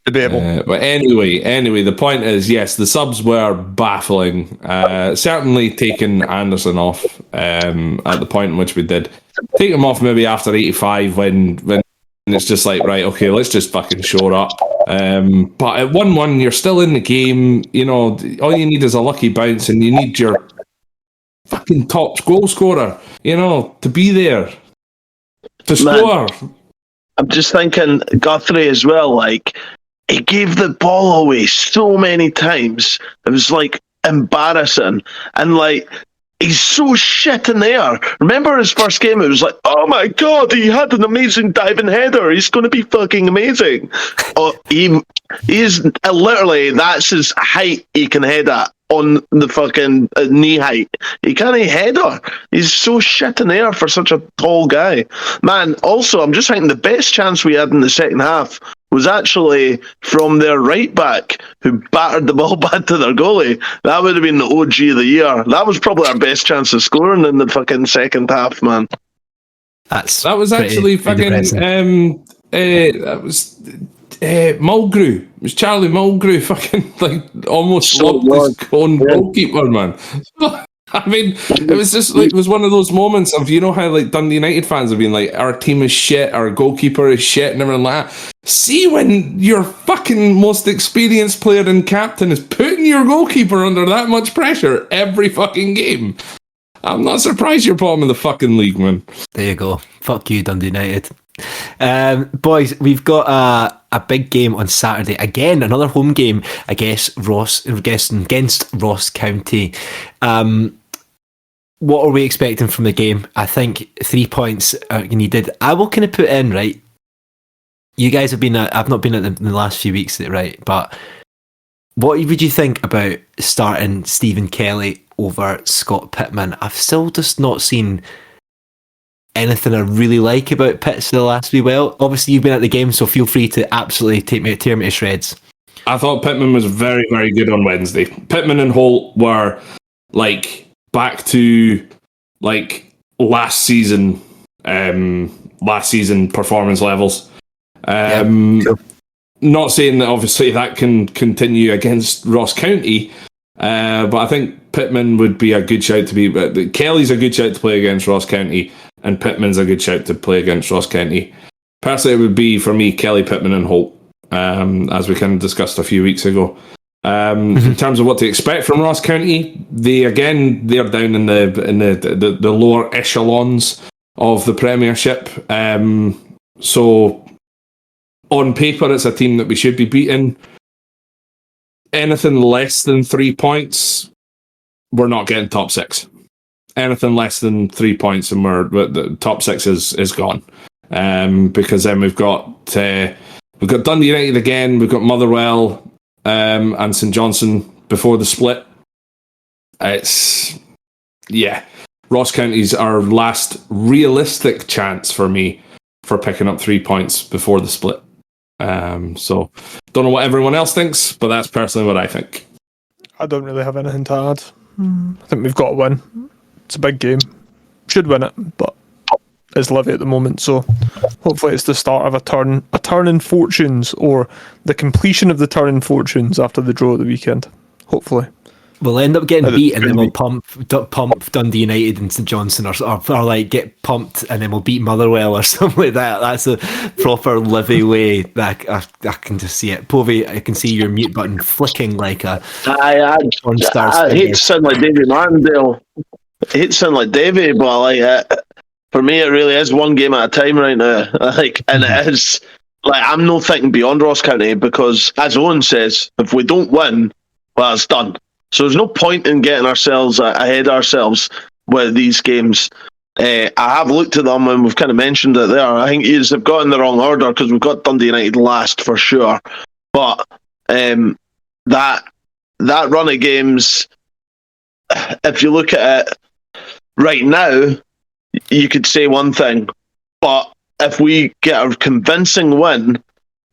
Debatable. But anyway, the point is, yes, the subs were baffling. Certainly taking Anderson off at the point in which we did. Take him off maybe after 85 when it's just like, right, okay, let's just fucking shore up. But at 1-1, you're still in the game. You know, all you need is a lucky bounce, and you need your fucking top goal scorer, you know, to be there to score. I'm just thinking Guthrie as well, like, he gave the ball away so many times. It was like embarrassing. And like, he's so shit in the air. Remember his first game? It was like, oh my God, he had an amazing diving header. He's going to be fucking amazing. He's literally, that's his height he can head at on the fucking knee height. He can't header. He's so shit in the air for such a tall guy. Man, also, I'm just thinking the best chance we had in the second half was actually from their right back who battered the ball back to their goalie. That would have been the OG of the year. That was probably our best chance of scoring in the fucking second half, man. That was actually fucking that was Mulgrew. It was Charlie Mulgrew fucking like almost lobbed his own goalkeeper, man. I mean, it was just like, it was one of those moments of, you know how like Dundee United fans have been like, our team is shit, our goalkeeper is shit, and everything like that. See when your fucking most experienced player and captain is putting your goalkeeper under that much pressure every fucking game. I'm not surprised you're bottom of the fucking league, man. There you go. Fuck you, Dundee United. Boys, we've got a big game on Saturday. Again, another home game against Ross County. What are we expecting from the game? I think 3 points are needed. I will kind of put in, right, you guys have been I've not been at in the last few weeks, right, but what would you think about starting Stephen Kelly over Scott Pittman? I've still just not seen anything I really like about Pitts the last wee while. Obviously, you've been at the game, so feel free to absolutely tear me to shreds. I thought Pittman was very, very good on Wednesday. Pittman and Holt were like back to like last season performance levels. Cool. Not saying that obviously that can continue against Ross County, but I think Pittman would be a good shout to be. But Kelly's a good shout to play against Ross County, and Pittman's a good shout to play against Ross County. Personally, it would be for me Kelly, Pittman, and Holt, as we kind of discussed a few weeks ago. In terms of what to expect from Ross County, they're down in the lower echelons of the Premiership. So on paper, it's a team that we should be beating. Anything less than 3 points, we're not getting top six. Anything less than 3 points, and the top six is gone. Because then we've got Dundee United again. We've got Motherwell. And St Johnson before the split. Ross County's our last realistic chance for me for picking up 3 points before the split. So don't know what everyone else thinks, but that's personally what I think. I don't really have anything to add. I think we've got to win. It's a big game. Should win it, but it's Livy at the moment, so hopefully it's the start of a turn in fortunes, or the completion of the turn in fortunes after the draw at the weekend. Hopefully. We'll end up getting beat, and then we'll pump Dundee United and St Johnson, or like get pumped, and then we'll beat Motherwell or something like that. That's a proper Livy way. That I can just see it. Povey, I can see your mute button flicking like a. I hate to sound like Davy Martindale. I hate to sound like Davy, but like for me, it really is one game at a time right now. And it is like I'm not thinking beyond Ross County, because, as Owen says, if we don't win, well, it's done. So there's no point in getting ourselves ahead of ourselves with these games. I have looked at them and we've kind of mentioned it there. I think you've got in the wrong order because we've got Dundee United last for sure. But that run of games, if you look at it right now, you could say one thing. But if we get a convincing win,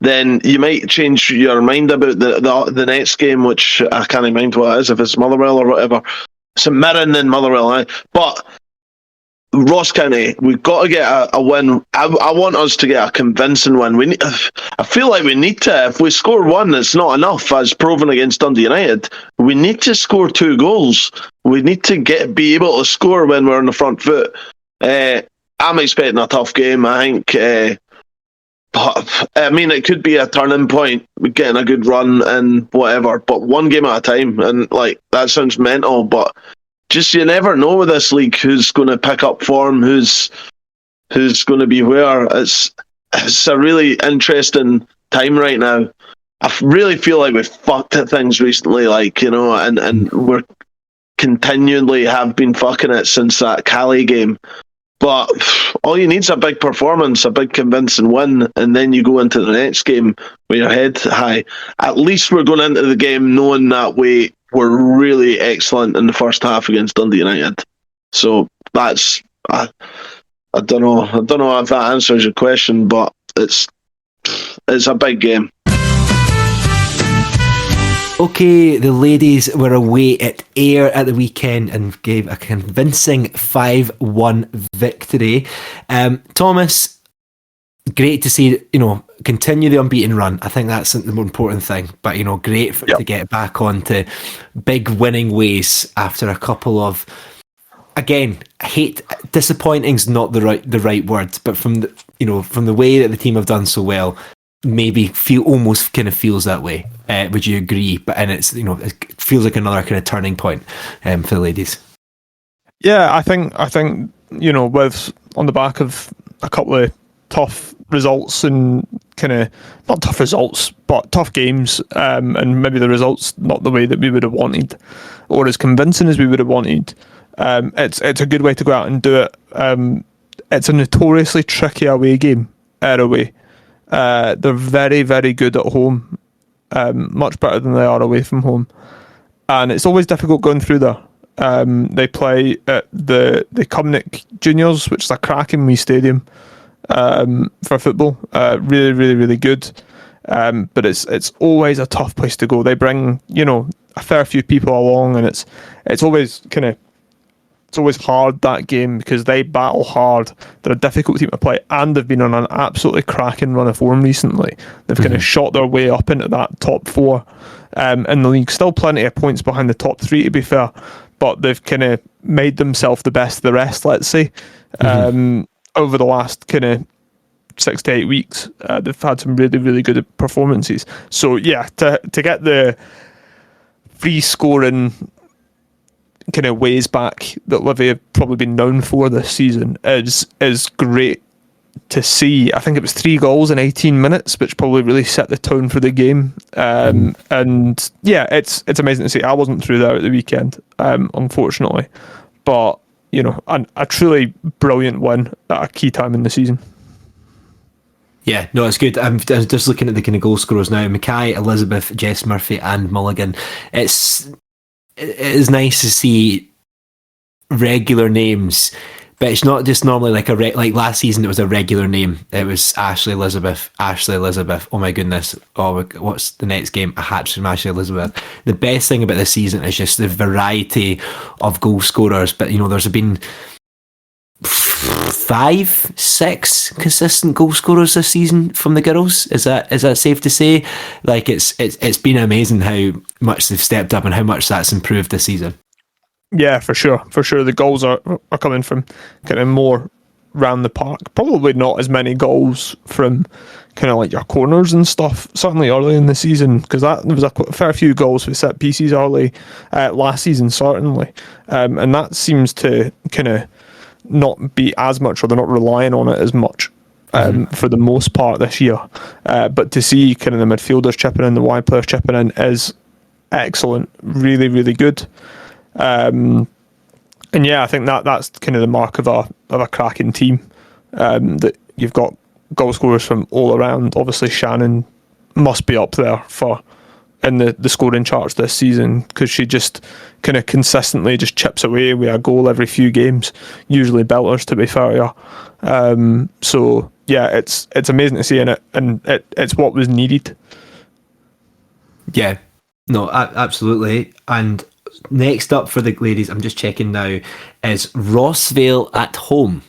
then you might change your mind about the next game, which I can't mind what it is, if it's Motherwell or whatever. St Mirren and Motherwell. But Ross County, we've got to get a win. I want us to get a convincing win. I feel like we need to. If we score one, it's not enough, as proven against Dundee United. We need to score 2 goals. We need to be able to score when we're on the front foot. I'm expecting a tough game. I think. But I mean, it could be a turning point, getting a good run and whatever. But one game at a time, and like that sounds mental, but. Just you never know with this league who's going to pick up form, who's going to be where. It's a really interesting time right now. I really feel like we've fucked at things recently, and we're continually have been fucking it since that Cali game. But all you need is a big performance, a big convincing win, and then you go into the next game with your head high. At least we're going into the game knowing that we were really excellent in the first half against Dundee United. So that's I don't know if that answers your question, but it's a big game. Okay, the ladies were away at Ayr at the weekend and gave a convincing 5-1 victory. Thomas, great to see, continue the unbeaten run. I think that's the more important thing. But, great to get back onto big winning ways after a couple of, again, disappointing's not the right word, but from the way that the team have done so well, maybe almost kind of feels that way. Would you agree? And it's it feels like another kind of turning point for the ladies. Yeah, I think with on the back of a couple of tough results and kind of not tough results, but tough games, and maybe the results not the way that we would have wanted, or as convincing as we would have wanted. It's a good way to go out and do it. It's a notoriously tricky away game. Away. They're very, very good at home, much better than they are away from home, and it's always difficult going through there. They play at the Cumnock Juniors, which is a cracking wee stadium for football. Really, really, really good. But it's always a tough place to go. They bring a fair few people along, and it's always it's always hard, that game, because they battle hard. They're a difficult team to play, and they've been on an absolutely cracking run of form recently. They've kind of shot their way up into that top 4 in the league. Still plenty of points behind the top 3, to be fair, but they've kind of made themselves the best of the rest, let's say. Over the last kind of 6 to 8 weeks, they've had some really, really good performances. So yeah, to get the free scoring kind of ways back that Livy have probably been known for this season is great to see. I think it was 3 goals in 18 minutes, which probably really set the tone for the game. And yeah, it's amazing to see. I wasn't through there at the weekend, unfortunately, but a truly brilliant win at a key time in the season. Yeah, no, it's good. I'm just looking at the kind of goal scorers now. Mackay, Elizabeth, Jess Murphy and Mulligan. It is nice to see regular names, but it's not just normally like like last season it was a regular name. It was Ashley Elizabeth. Oh my goodness. Oh, what's the next game? A hat-trick from Ashley Elizabeth. The best thing about this season is just the variety of goal scorers, but there's been 5, 6 consistent goal scorers this season from the girls. Is that safe to say? Like it's been amazing how much they've stepped up and how much that's improved this season. Yeah, for sure. The goals are coming from kind of more round the park. Probably not as many goals from kind of like your corners and stuff. Certainly early in the season, because there was a fair few goals with set pieces early last season, certainly, and that seems to kind of not be as much, or they're not relying on it as much for the most part this year. But to see kind of the midfielders chipping in, the wide players chipping in is excellent. Really, really good. And yeah, I think that's kind of the mark of a cracking team. That you've got goal scorers from all around. Obviously, Shannon must be up there in the scoring charts this season, because she just kind of consistently just chips away with a goal every few games, usually belters, to be fair to her. So yeah, it's amazing to see, and it's what was needed. Yeah, no, absolutely. And next up for the ladies, I'm just checking now, is Rossvale at home.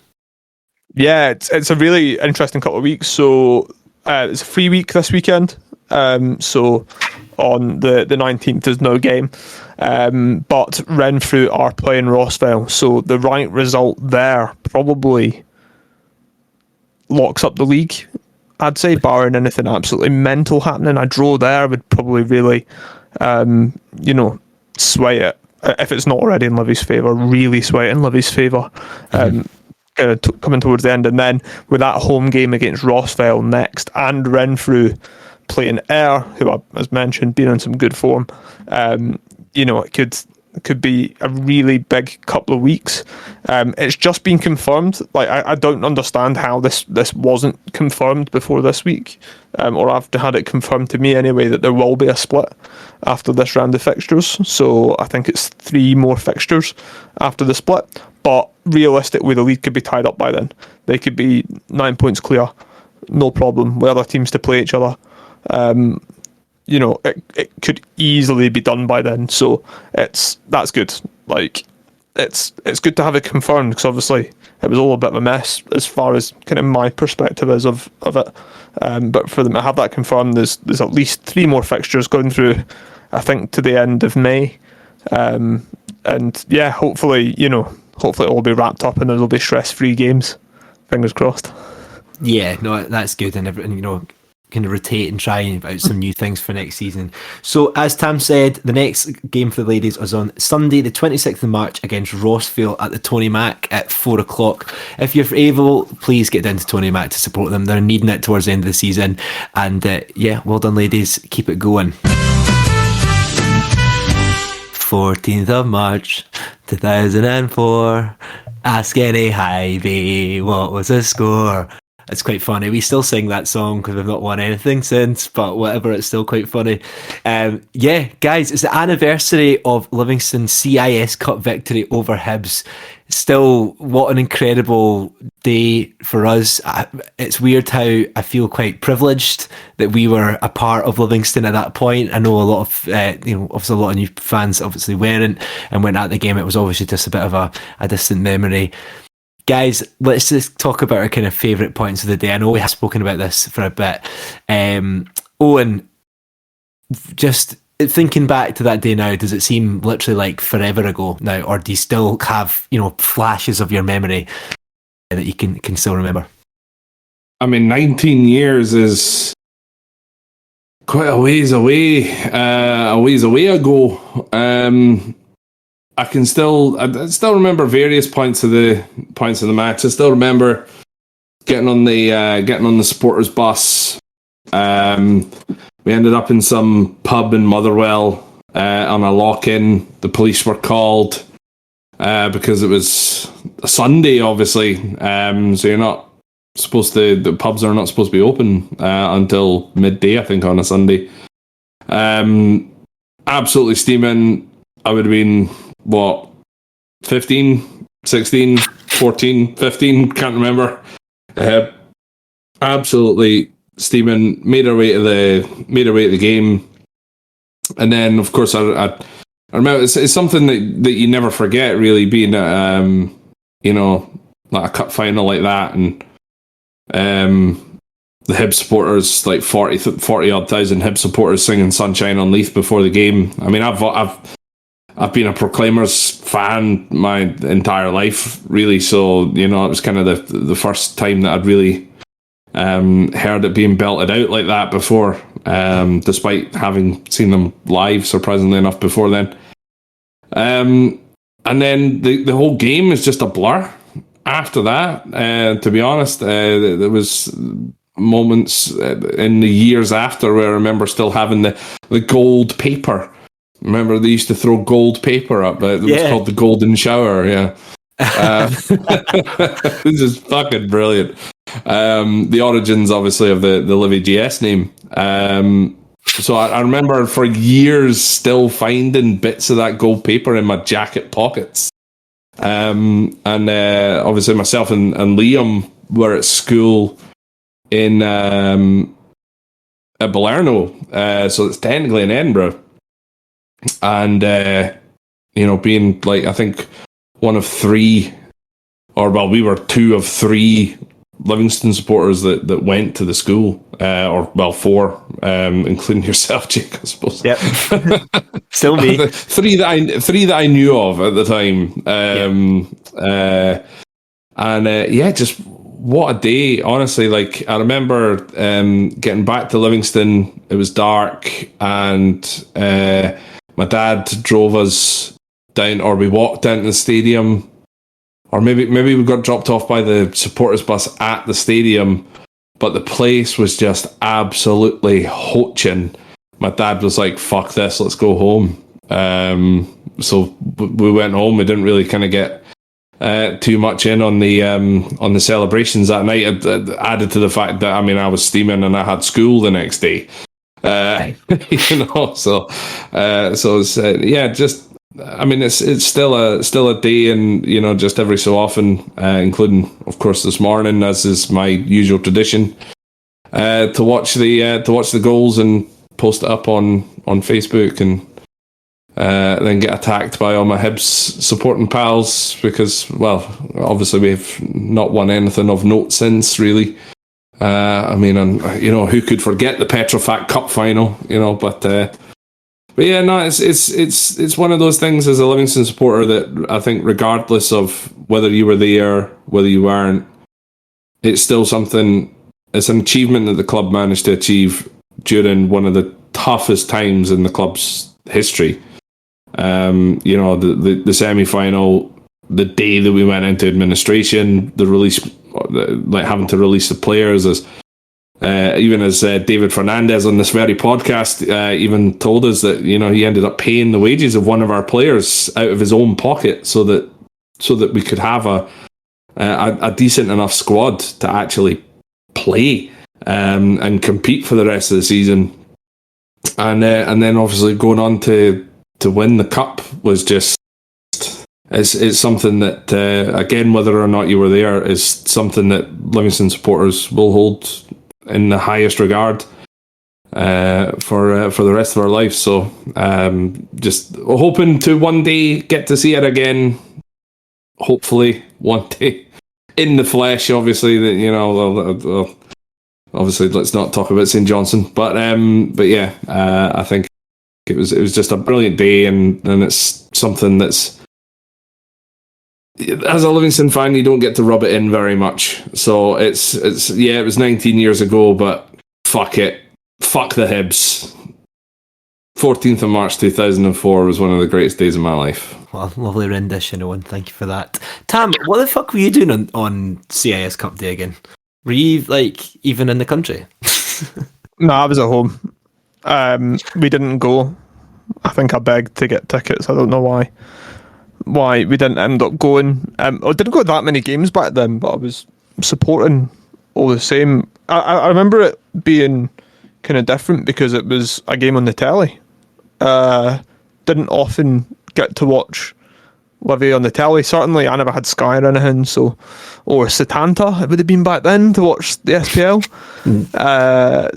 Yeah, it's a really interesting couple of weeks. So it's a free week this weekend. So on the 19th there's no game, but Renfrew are playing Rossvale, so the right result there probably locks up the league, I'd say, barring anything absolutely mental happening. A draw there would probably really sway it, if it's not already in Livy's favour, really sway it in Livy's favour. Coming towards the end, and then with that home game against Rossvale next, and Renfrew playing Ayr, who, as mentioned, been in some good form, it could be a really big couple of weeks. It's just been confirmed. Like, I don't understand how this wasn't confirmed before this week, or I've had it confirmed to me anyway, that there will be a split after this round of fixtures. So I think it's 3 more fixtures after the split. But realistically, the league could be tied up by then. They could be 9 points clear, no problem, with other teams to play each other. It could easily be done by then. So that's good. Like, it's good to have it confirmed, because obviously it was all a bit of a mess as far as kind of my perspective is of it. But for them to have that confirmed, there's at least 3 more fixtures going through, I think, to the end of May. And yeah, hopefully it will be wrapped up and there'll be stress-free games. Fingers crossed. Yeah, no, that's good, and kind of rotate and try out some new things for next season. So, as Tam said, the next game for the ladies is on Sunday, the 26th of March, against Rossvale at the Tony Mac at 4 o'clock. If you're able, please get down to Tony Mac to support them. They're needing it towards the end of the season. And well done, ladies. Keep it going. 14th of March 2004. Ask any Hy-Vee what was the score. It's quite funny. We still sing that song because we've not won anything since, but whatever, it's still quite funny. Guys, it's the anniversary of Livingston's CIS Cup victory over Hibs. Still, what an incredible day for us. It's weird how I feel quite privileged that we were a part of Livingston at that point. I know a lot of, obviously a lot of new fans obviously weren't and went at the game. It was obviously just a bit of a distant memory. Guys, let's just talk about our kind of favourite points of the day. I know we have spoken about this for a bit. Owen, just thinking back to that day now, does it seem literally like forever ago now, or do you still have, flashes of your memory that you can still remember? I mean, 19 years is quite a ways away ago. I still remember various points of the match. I still remember getting on the supporters bus. We ended up in some pub in Motherwell on a lock-in. The police were called because it was a Sunday, obviously. So you're not supposed to. The pubs are not supposed to be open until midday, I think, on a Sunday. Absolutely steaming. I would have been, 15, 16, 14, 15, can't remember. Absolutely steaming, made our way to the game. And then, of course, I remember it's something that you never forget, really, being at, like a cup final like that. And the Hibs supporters, like 40 odd thousand Hibs supporters singing Sunshine on Leith before the game. I mean, I've been a Proclaimers fan my entire life, really. So, it was kind of the first time that I'd really heard it being belted out like that before, despite having seen them live, surprisingly enough, before then. And then the whole game is just a blur after that, to be honest. There was moments in the years after where I remember still having the gold paper Remember they used to throw gold paper up. It was called the Golden Shower. Yeah. This is fucking brilliant. The origins, obviously, of the Livy GS name. So I remember for years still finding bits of that gold paper in my jacket pockets. And obviously myself and Liam were at school in at Balerno, so it's technically in Edinburgh. And being like, I think one of three, we were two of three Livingston supporters that went to the school, four, including yourself, Jake, I suppose. Yep. Still me. three that I knew of at the time. Just what a day, honestly. Like, I remember getting back to Livingston. It was dark, and my dad drove us down, or we walked down to the stadium. Or maybe we got dropped off by the supporters bus at the stadium, but the place was just absolutely hoaching. My dad was like, "Fuck this, let's go home." So we went home. We didn't really kind of get too much in on the celebrations that night. Added to the fact that I was steaming and I had school the next day. So it's just. It's still a day, and just every so often, including of course this morning, as is my usual tradition, to watch the goals and post it up on Facebook, and then get attacked by all my Hibs supporting pals because, obviously we've not won anything of note since, really. Who could forget the Petrofac Cup Final? But yeah, no, it's one of those things as a Livingston supporter that I think, regardless of whether you were there, whether you weren't, it's still something. It's an achievement that the club managed to achieve during one of the toughest times in the club's history. The semi-final, the day that we went into administration, the release, having to release the players as. Even as David Fernandez on this very podcast even told us that he ended up paying the wages of one of our players out of his own pocket so that we could have a decent enough squad to actually play and compete for the rest of the season, and then obviously going on to win the cup was just it's something that again, whether or not you were there, is something that Livingston supporters will hold in the highest regard for the rest of our life. So just hoping to one day get to see it again. Hopefully one day in the flesh. Obviously, that obviously let's not talk about St Johnstone. But yeah, I think it was just a brilliant day, and it's something that's, as a Livingston fan, you don't get to rub it in very much. So it was 19 years ago, but fuck it. Fuck the Hibs. 14th of March 2004 was one of the greatest days of my life. Well, lovely rendition, Owen. Thank you for that. Tam, what the fuck were you doing on CIS Cup Day again? Were you, even in the country? No, I was at home. We didn't go. I think I begged to get tickets. I don't know why we didn't end up going. I didn't go to that many games back then, but I was supporting all the same. I remember it being kind of different because it was a game on the telly. Didn't often get to watch Livy on the telly. Certainly I never had Sky or anything, or Setanta it would have been back then to watch the SPL.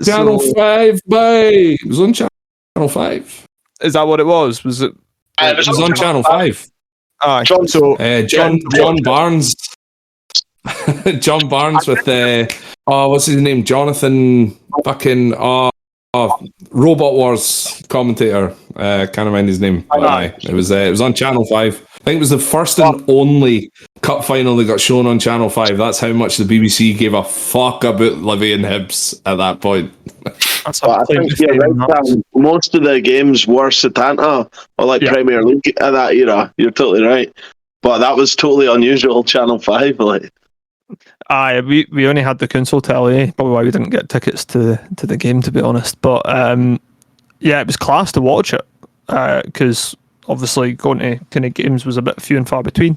Channel 5, babe. It was on Channel 5. Is that what it was? Was it? It was on Channel 5. John Barnes. John Barnes with what's his name? Jonathan fucking Robot Wars commentator. Can't remember his name. It was on Channel 5. I think it was the first and only cup final that got shown on Channel 5. That's how much the BBC gave a fuck about Livy and Hibs at that point. I think most of the games were Setanta or Premier League at that era. You're totally right, but that was totally unusual. Channel 5, Aye, we only had the console telly. Probably why we didn't get tickets to the game, to be honest. But it was class to watch it. because obviously going to kind of games was a bit few and far between.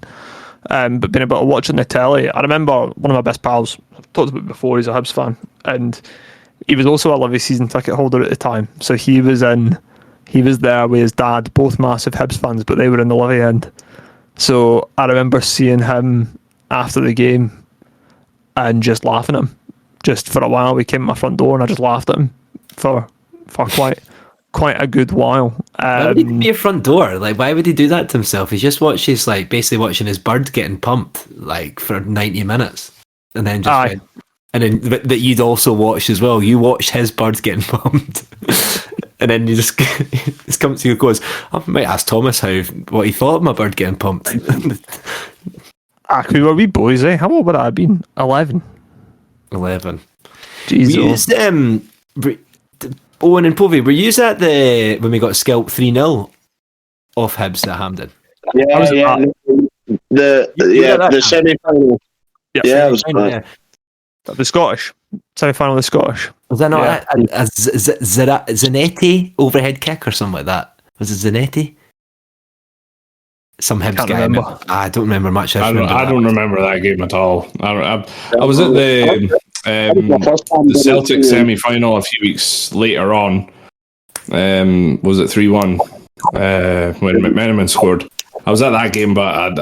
But being able to watch on the telly, I remember one of my best pals, I've talked about it before, he's a Hibs fan, and he was also a Livy season ticket holder at the time. So he was there with his dad, both massive Hibs fans, but they were in the Livy end. So I remember seeing him after the game and just laughing at him. Just for a while, we came to my front door and I just laughed at him for quite a good while. Why would he be at your front door? Like, why would he do that to himself? He just watches, like, basically watching his bird getting pumped, like, for 90 minutes. And then just went, and then that you'd also watch as well. You watched his bird getting pumped. And then you just comes to you and goes, I might ask Thomas what he thought of my bird getting pumped. We were wee boys, eh? How old would I have been? 11. 11. Jesus. Owen and Povey, were you at when we got scalped 3-0 off Hibs at Hampden? Yeah. The semi-final. Yeah, it was yeah. The Scottish semi-final. The Scottish. Was that not a Zanetti overhead kick or something like that? Was it Zanetti? Some Hibs guy. Remember. I don't remember much. I don't remember that game at all. I was at the Celtic semi-final a few weeks later on. Was it 3-1 when McMenamin scored? I was at that game, but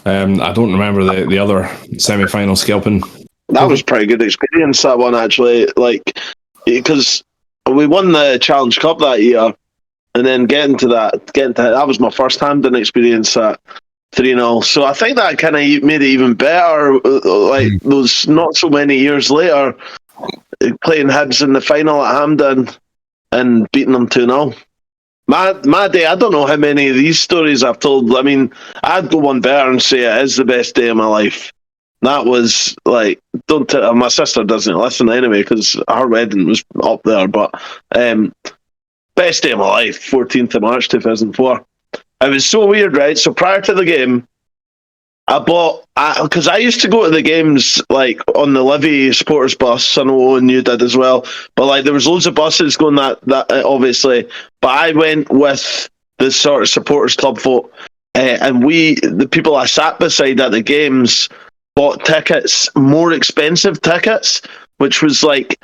I don't remember the other semi-final scalping. That was a pretty good experience, that one, actually. Like, because we won the Challenge Cup that year, and then getting to that was my first Hampden experience at 3-0. So I think that kind of made it even better. Like, those not so many years later, playing Hibs in the final at Hampden and beating them 2-0. My day, I don't know how many of these stories I've told. I mean, I'd go one better and say it is the best day of my life. That was like, my sister doesn't listen anyway because her wedding was up there, but best day of my life, 14th of March 2004. It was so weird, right? So prior to the game, because I used to go to the games like on the Livy supporters bus. I know Owen, you did as well, but like there was loads of buses going that obviously. But I went with the sort of supporters club folk, and the people I sat beside at the games bought tickets, more expensive tickets, which was like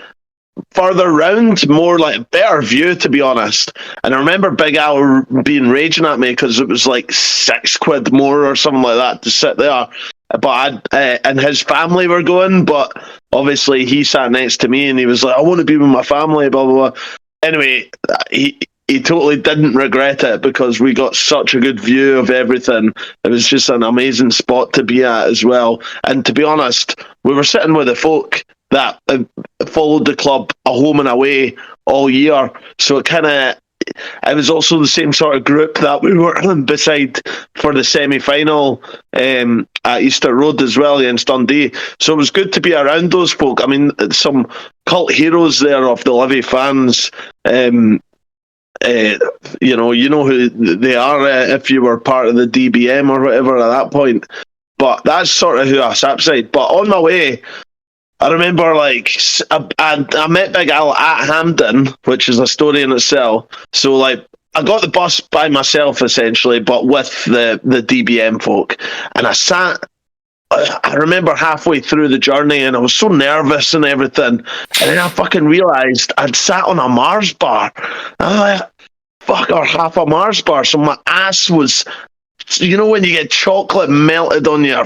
further round, more like better view, to be honest. And I remember Big Al being raging at me because it was like £6 more or something like that to sit there. But and his family were going, but obviously he sat next to me and he was like, I want to be with my family, blah, blah, blah. Anyway, he totally didn't regret it because we got such a good view of everything. It was just an amazing spot to be at as well. And to be honest, we were sitting with the folk that followed the club a home and away all year. So it was also the same sort of group that we were beside for the semi-final at Easter Road as well against Dundee. So it was good to be around those folk. I mean, some cult heroes there of the Livy fans. You know who they are if you were part of the DBM or whatever at that point. But that's sort of who I sat beside. But on my way, I remember I met Big Al at Hampden, which is a story in itself. So like I got the bus by myself essentially, but with the DBM folk, and I remember halfway through the journey and I was so nervous and everything, and then I fucking realised I'd sat on a Mars bar. I'm like, fuck, or half a Mars bar, so my ass was, you know when you get chocolate melted on your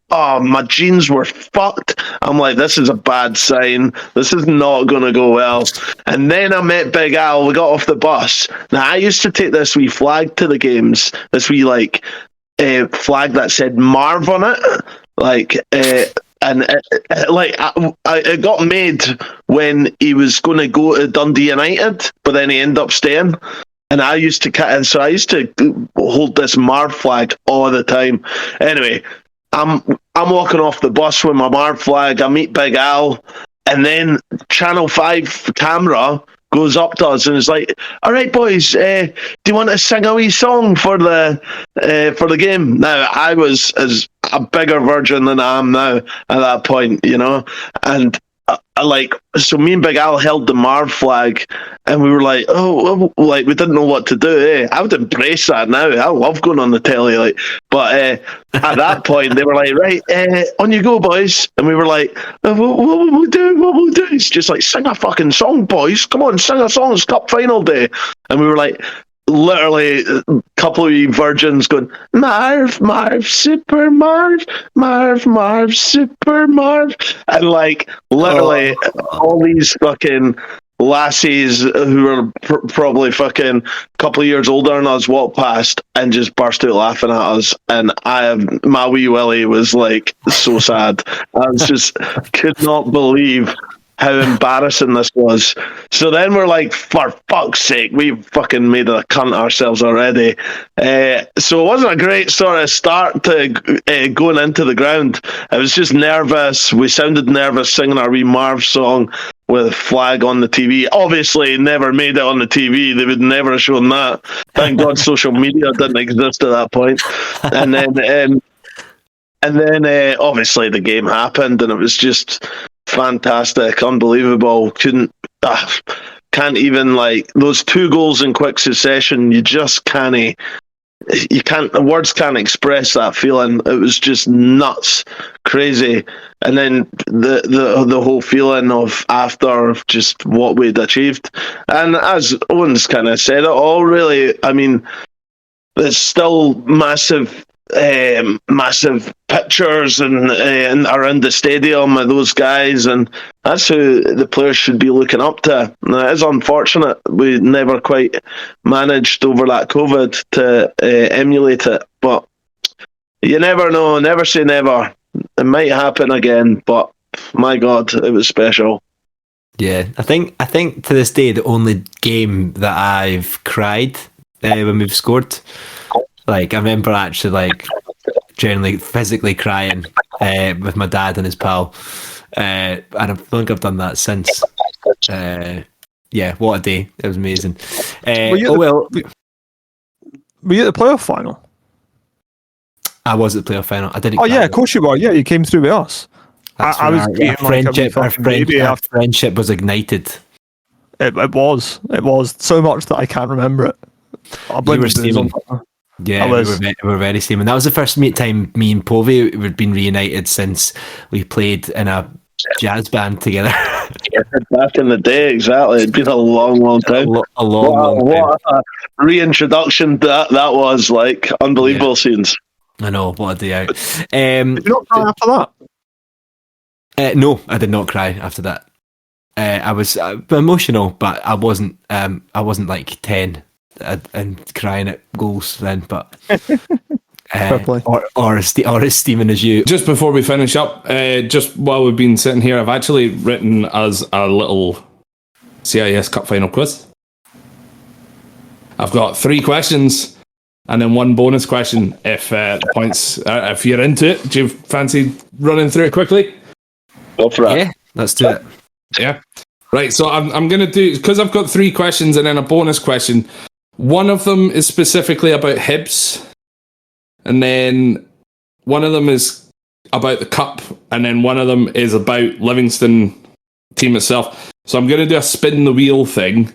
my jeans were fucked. I'm like, this is a bad sign. This is not going to go well. And then I met Big Al. We got off the bus. Now, I used to take this wee flag to the games, this wee flag that said Marv on it. It got made when he was going to go to Dundee United, but then he ended up staying. And I used to hold this Marv flag all the time. Anyway, I'm walking off the bus with my Marv flag. I meet Big Al, and then Channel 5 camera goes up to us and is like, "All right, boys, do you want to sing a wee song for the game?" Now, I was as a bigger virgin than I am now at that point, you know, and so me and Big Al held the Marv flag, and we were like, oh, well, like we didn't know what to do. I would embrace that now. I love going on the telly, like. But at that point, they were like, right, on you go, boys. And we were like, what will we do? What will we do? It's just like, sing a fucking song, boys. Come on, sing a song. It's Cup Final day. And we were like, literally a couple of you virgins going, Marv, Marv, Super Marv, Marv, Marv, Super Marv. And like, literally, all these fucking lassies who were probably fucking a couple of years older than us walked past and just burst out laughing at us. And my wee Willie was like so sad. I was just could not believe how embarrassing this was. So then we're like, for fuck's sake, we fucking made a cunt ourselves already. So it wasn't a great sort of start to going into the ground. I was just nervous. We sounded nervous singing our wee Marv song with a flag on the TV. Obviously, never made it on the TV. They would never have shown that. Thank God social media didn't exist at that point. And then obviously the game happened, and it was just fantastic, unbelievable. Can't even, like, those 2 goals in quick succession. You just can't. The words can't express that feeling. It was just nuts, crazy. And then the whole feeling of after just what we'd achieved. And as Owen's kind of said it all, really, I mean, there's still massive pictures and around the stadium of those guys, and that's who the players should be looking up to. And it is unfortunate we never quite managed over that COVID to emulate it, but you never know. Never say never. It might happen again, but my God, it was special. Yeah, I think to this day the only game that I've cried when we've scored. Like, I remember actually, like, generally physically crying with my dad and his pal. And I don't think I've done that since. Yeah, what a day. It was amazing. Were you at the playoff final? I was at the playoff final. I didn't. Oh, yeah, of course you were. Yeah, you came through with us. I was our friendship was ignited. It was so much that I can't remember it. I blame Yeah, we were very steaming. That was the first time me and Povey had been reunited since we played in a jazz band together. Yeah, back in the day, exactly. It'd been a long time. A long time. What a reintroduction that was, like, unbelievable scenes. I know, what a day out. Did you not cry after that? No, I did not cry after that. I was emotional, but I wasn't like 10 and crying at goals then, but or as steaming as you. Just before we finish up, just while we've been sitting here, I've actually written as a little CIS Cup Final quiz. I've got 3 questions and then 1 bonus question if points. If you're into it, do you fancy running through it quickly? Go for it. Yeah, let's do it. Yeah. Right, so I'm going to do, because I've got 3 questions and then a bonus question. One of them is specifically about Hibs, and then one of them is about the Cup, and then one of them is about Livingston team itself. So I'm going to do a spin the wheel thing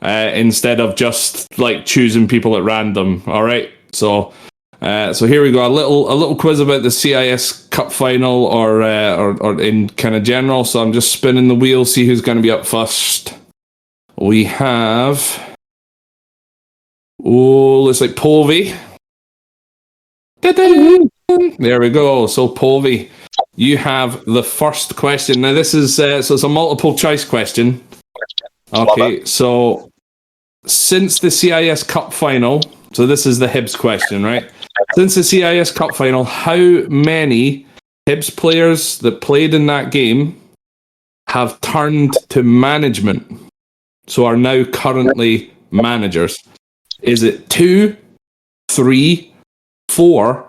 instead of just like choosing people at random. All right, so here we go. A little quiz about the CIS Cup Final, or in kind of general. So I'm just spinning the wheel, see who's going to be up first. We have. Oh, looks like Povey. There we go. So Povey, you have the first question. Now this is so it's a multiple choice question. Okay, so since the CIS Cup Final, so this is the Hibs question, right? Since the CIS Cup Final, how many Hibs players that played in that game have turned to management, so are now currently managers? Is it 2, 3, 4,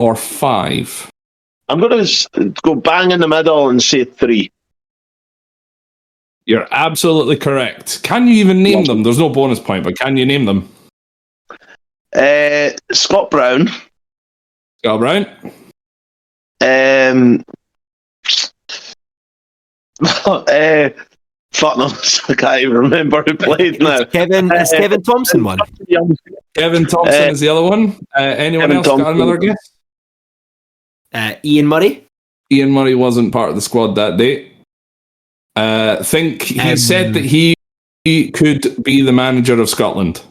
or 5? I'm going to go bang in the middle and say 3. You're absolutely correct. Can you even name them? There's no bonus point, but can you name them? Scott Brown. Scott Brown. Fuck no, I can't even remember who played now. Is Kevin Thompson one? Kevin Thompson is the other one. Anyone Kevin else Thompson. got another guess? Ian Murray? Ian Murray wasn't part of the squad that day. Think he said that he could be the manager of Scotland.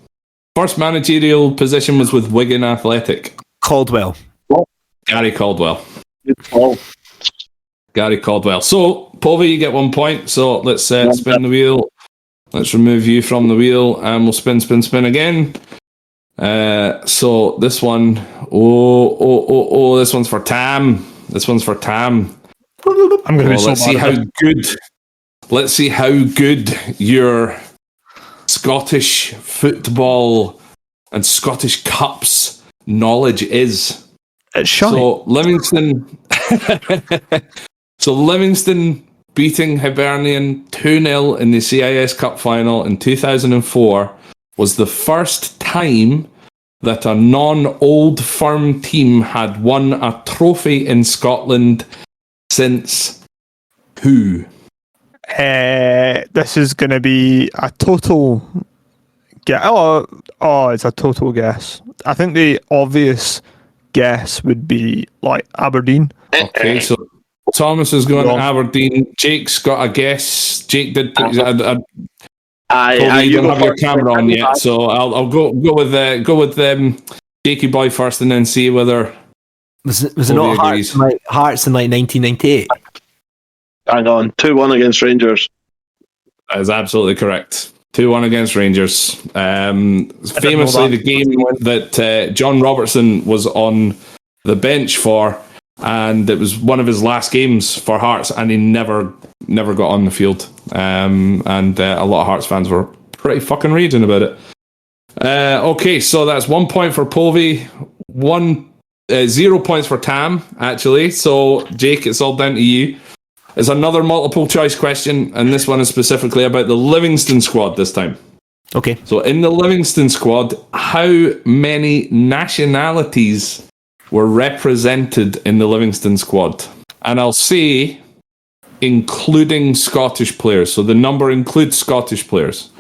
First managerial position was with Wigan Athletic. Caldwell. Gary Caldwell. Good call. Gary Caldwell. So, Povey, you get 1 point. So, let's spin the wheel. Let's remove you from the wheel and we'll spin again. So, this one. This one's for Tam. I'm going to be so bad. Let's see how good your Scottish football and Scottish Cups knowledge is. It's shy. So Livingston beating Hibernian 2-0 in the CIS Cup Final in 2004 was the first time that a non-Old Firm team had won a trophy in Scotland since who? This is going to be a total guess. It's a total guess. I think the obvious guess would be like Aberdeen. Okay, so Thomas is going to Aberdeen. Jake's got a guess. Jake did put. You don't have your camera on yet, so I'll go with Jakey boy first, and then see whether was it not Hearts in like 1998? Hang on, 2-1 against Rangers. That is absolutely correct. 2-1 against Rangers. Famously, the game that John Robertson was on the bench for, and it was one of his last games for Hearts, and he never got on the field. And a lot of Hearts fans were pretty fucking raging about it. Okay, so that's 1 point for Povey, 0 points for Tam, actually. So, Jake, it's all down to you. It's another multiple choice question, and this one is specifically about the Livingston squad this time. Okay. So in the Livingston squad, how many nationalities were represented in the Livingston squad? And I'll say including Scottish players. So the number includes Scottish players.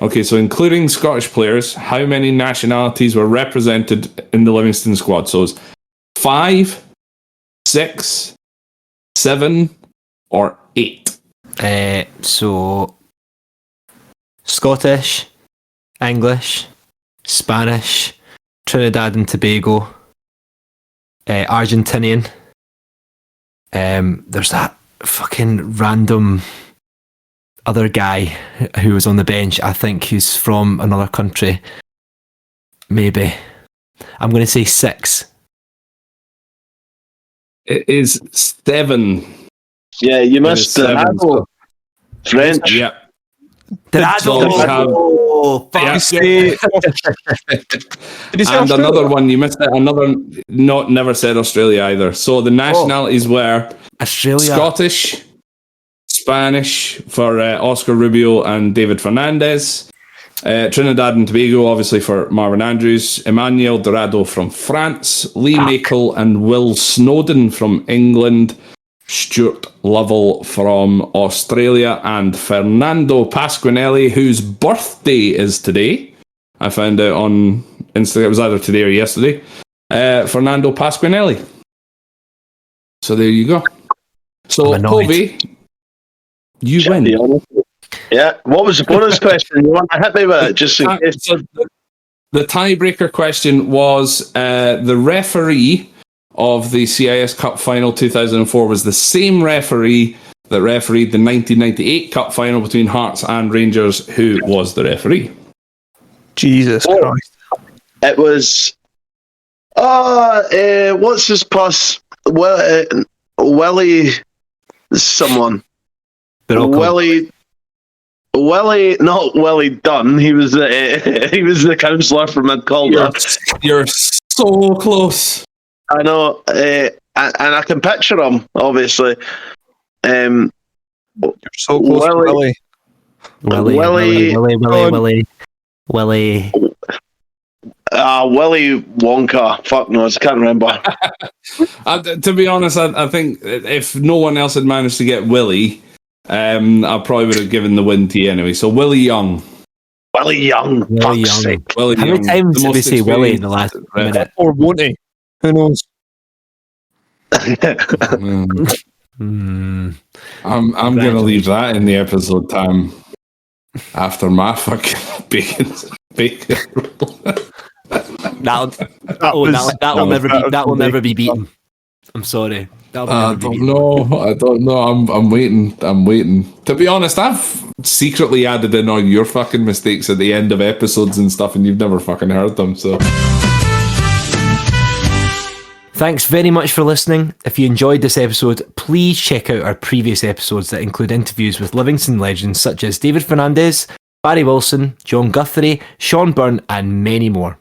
Okay, so including Scottish players, how many nationalities were represented in the Livingston squad? So it's 5, 6, 7, or 8? So Scottish, English, Spanish, Trinidad and Tobago, Argentinian. There's that fucking random other guy who was on the bench. I think he's from another country. Maybe. I'm going to say 6. It is 7. Yeah, you missed the French. Yeah. Oh, fuck. And another one, you missed it. Never said Australia either. So the nationalities were Australia, Scottish, Spanish for Oscar Rubio and David Fernandez, Trinidad and Tobago, obviously, for Marvin Andrews, Emmanuel Dorado from France, Lee Makel and Will Snowden from England, Stuart Lovell from Australia, and Fernando Pasquinelli, whose birthday is today. I found out on Instagram, it was either today or yesterday. Fernando Pasquinelli. So there you go. So, Povey, you win. Yeah, what was the bonus question? You want to hit me with it? Just in case. So the tiebreaker question was the referee of the CIS Cup Final 2004 was the same referee that refereed the 1998 Cup Final between Hearts and Rangers. Who was the referee? Jesus Christ. It was... what's his plus? Willie... someone. Willie, not Willie Dunn. He was the councillor for Mid Calder. You're so close. I know, and I can picture him. Obviously, you're so close. Willie. Willie Wonka. Fuck knows. I can't remember. To be honest, I think if no one else had managed to get Willie, I probably would have given the win to you anyway. So Willie Young. Willie Young. Willie Fuck's Young. sake. Willie How Young, many times the did we most say Willie in the last experienced minute? Or won't he? Who knows? I'm gonna leave that in the episode time after my fucking bacon. That will never be beaten. I'm sorry. I don't know. I'm waiting. To be honest, I've secretly added in all your fucking mistakes at the end of episodes and stuff, and you've never fucking heard them. So, thanks very much for listening. If you enjoyed this episode, please check out our previous episodes that include interviews with Livingston legends such as David Fernandez, Barry Wilson, John Guthrie, Sean Byrne, and many more.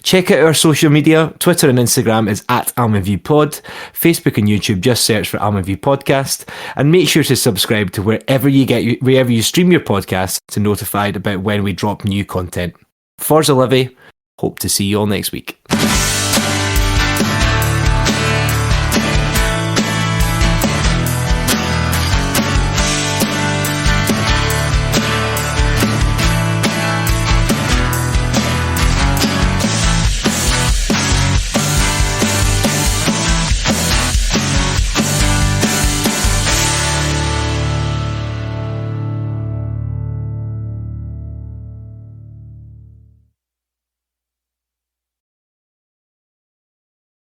Check out our social media. Twitter and Instagram is @AlmanViewPod. Facebook and YouTube, just search for AlmanView Podcast. And make sure to subscribe to wherever you stream your podcasts to be notified about when we drop new content. Forza Livy, hope to see you all next week.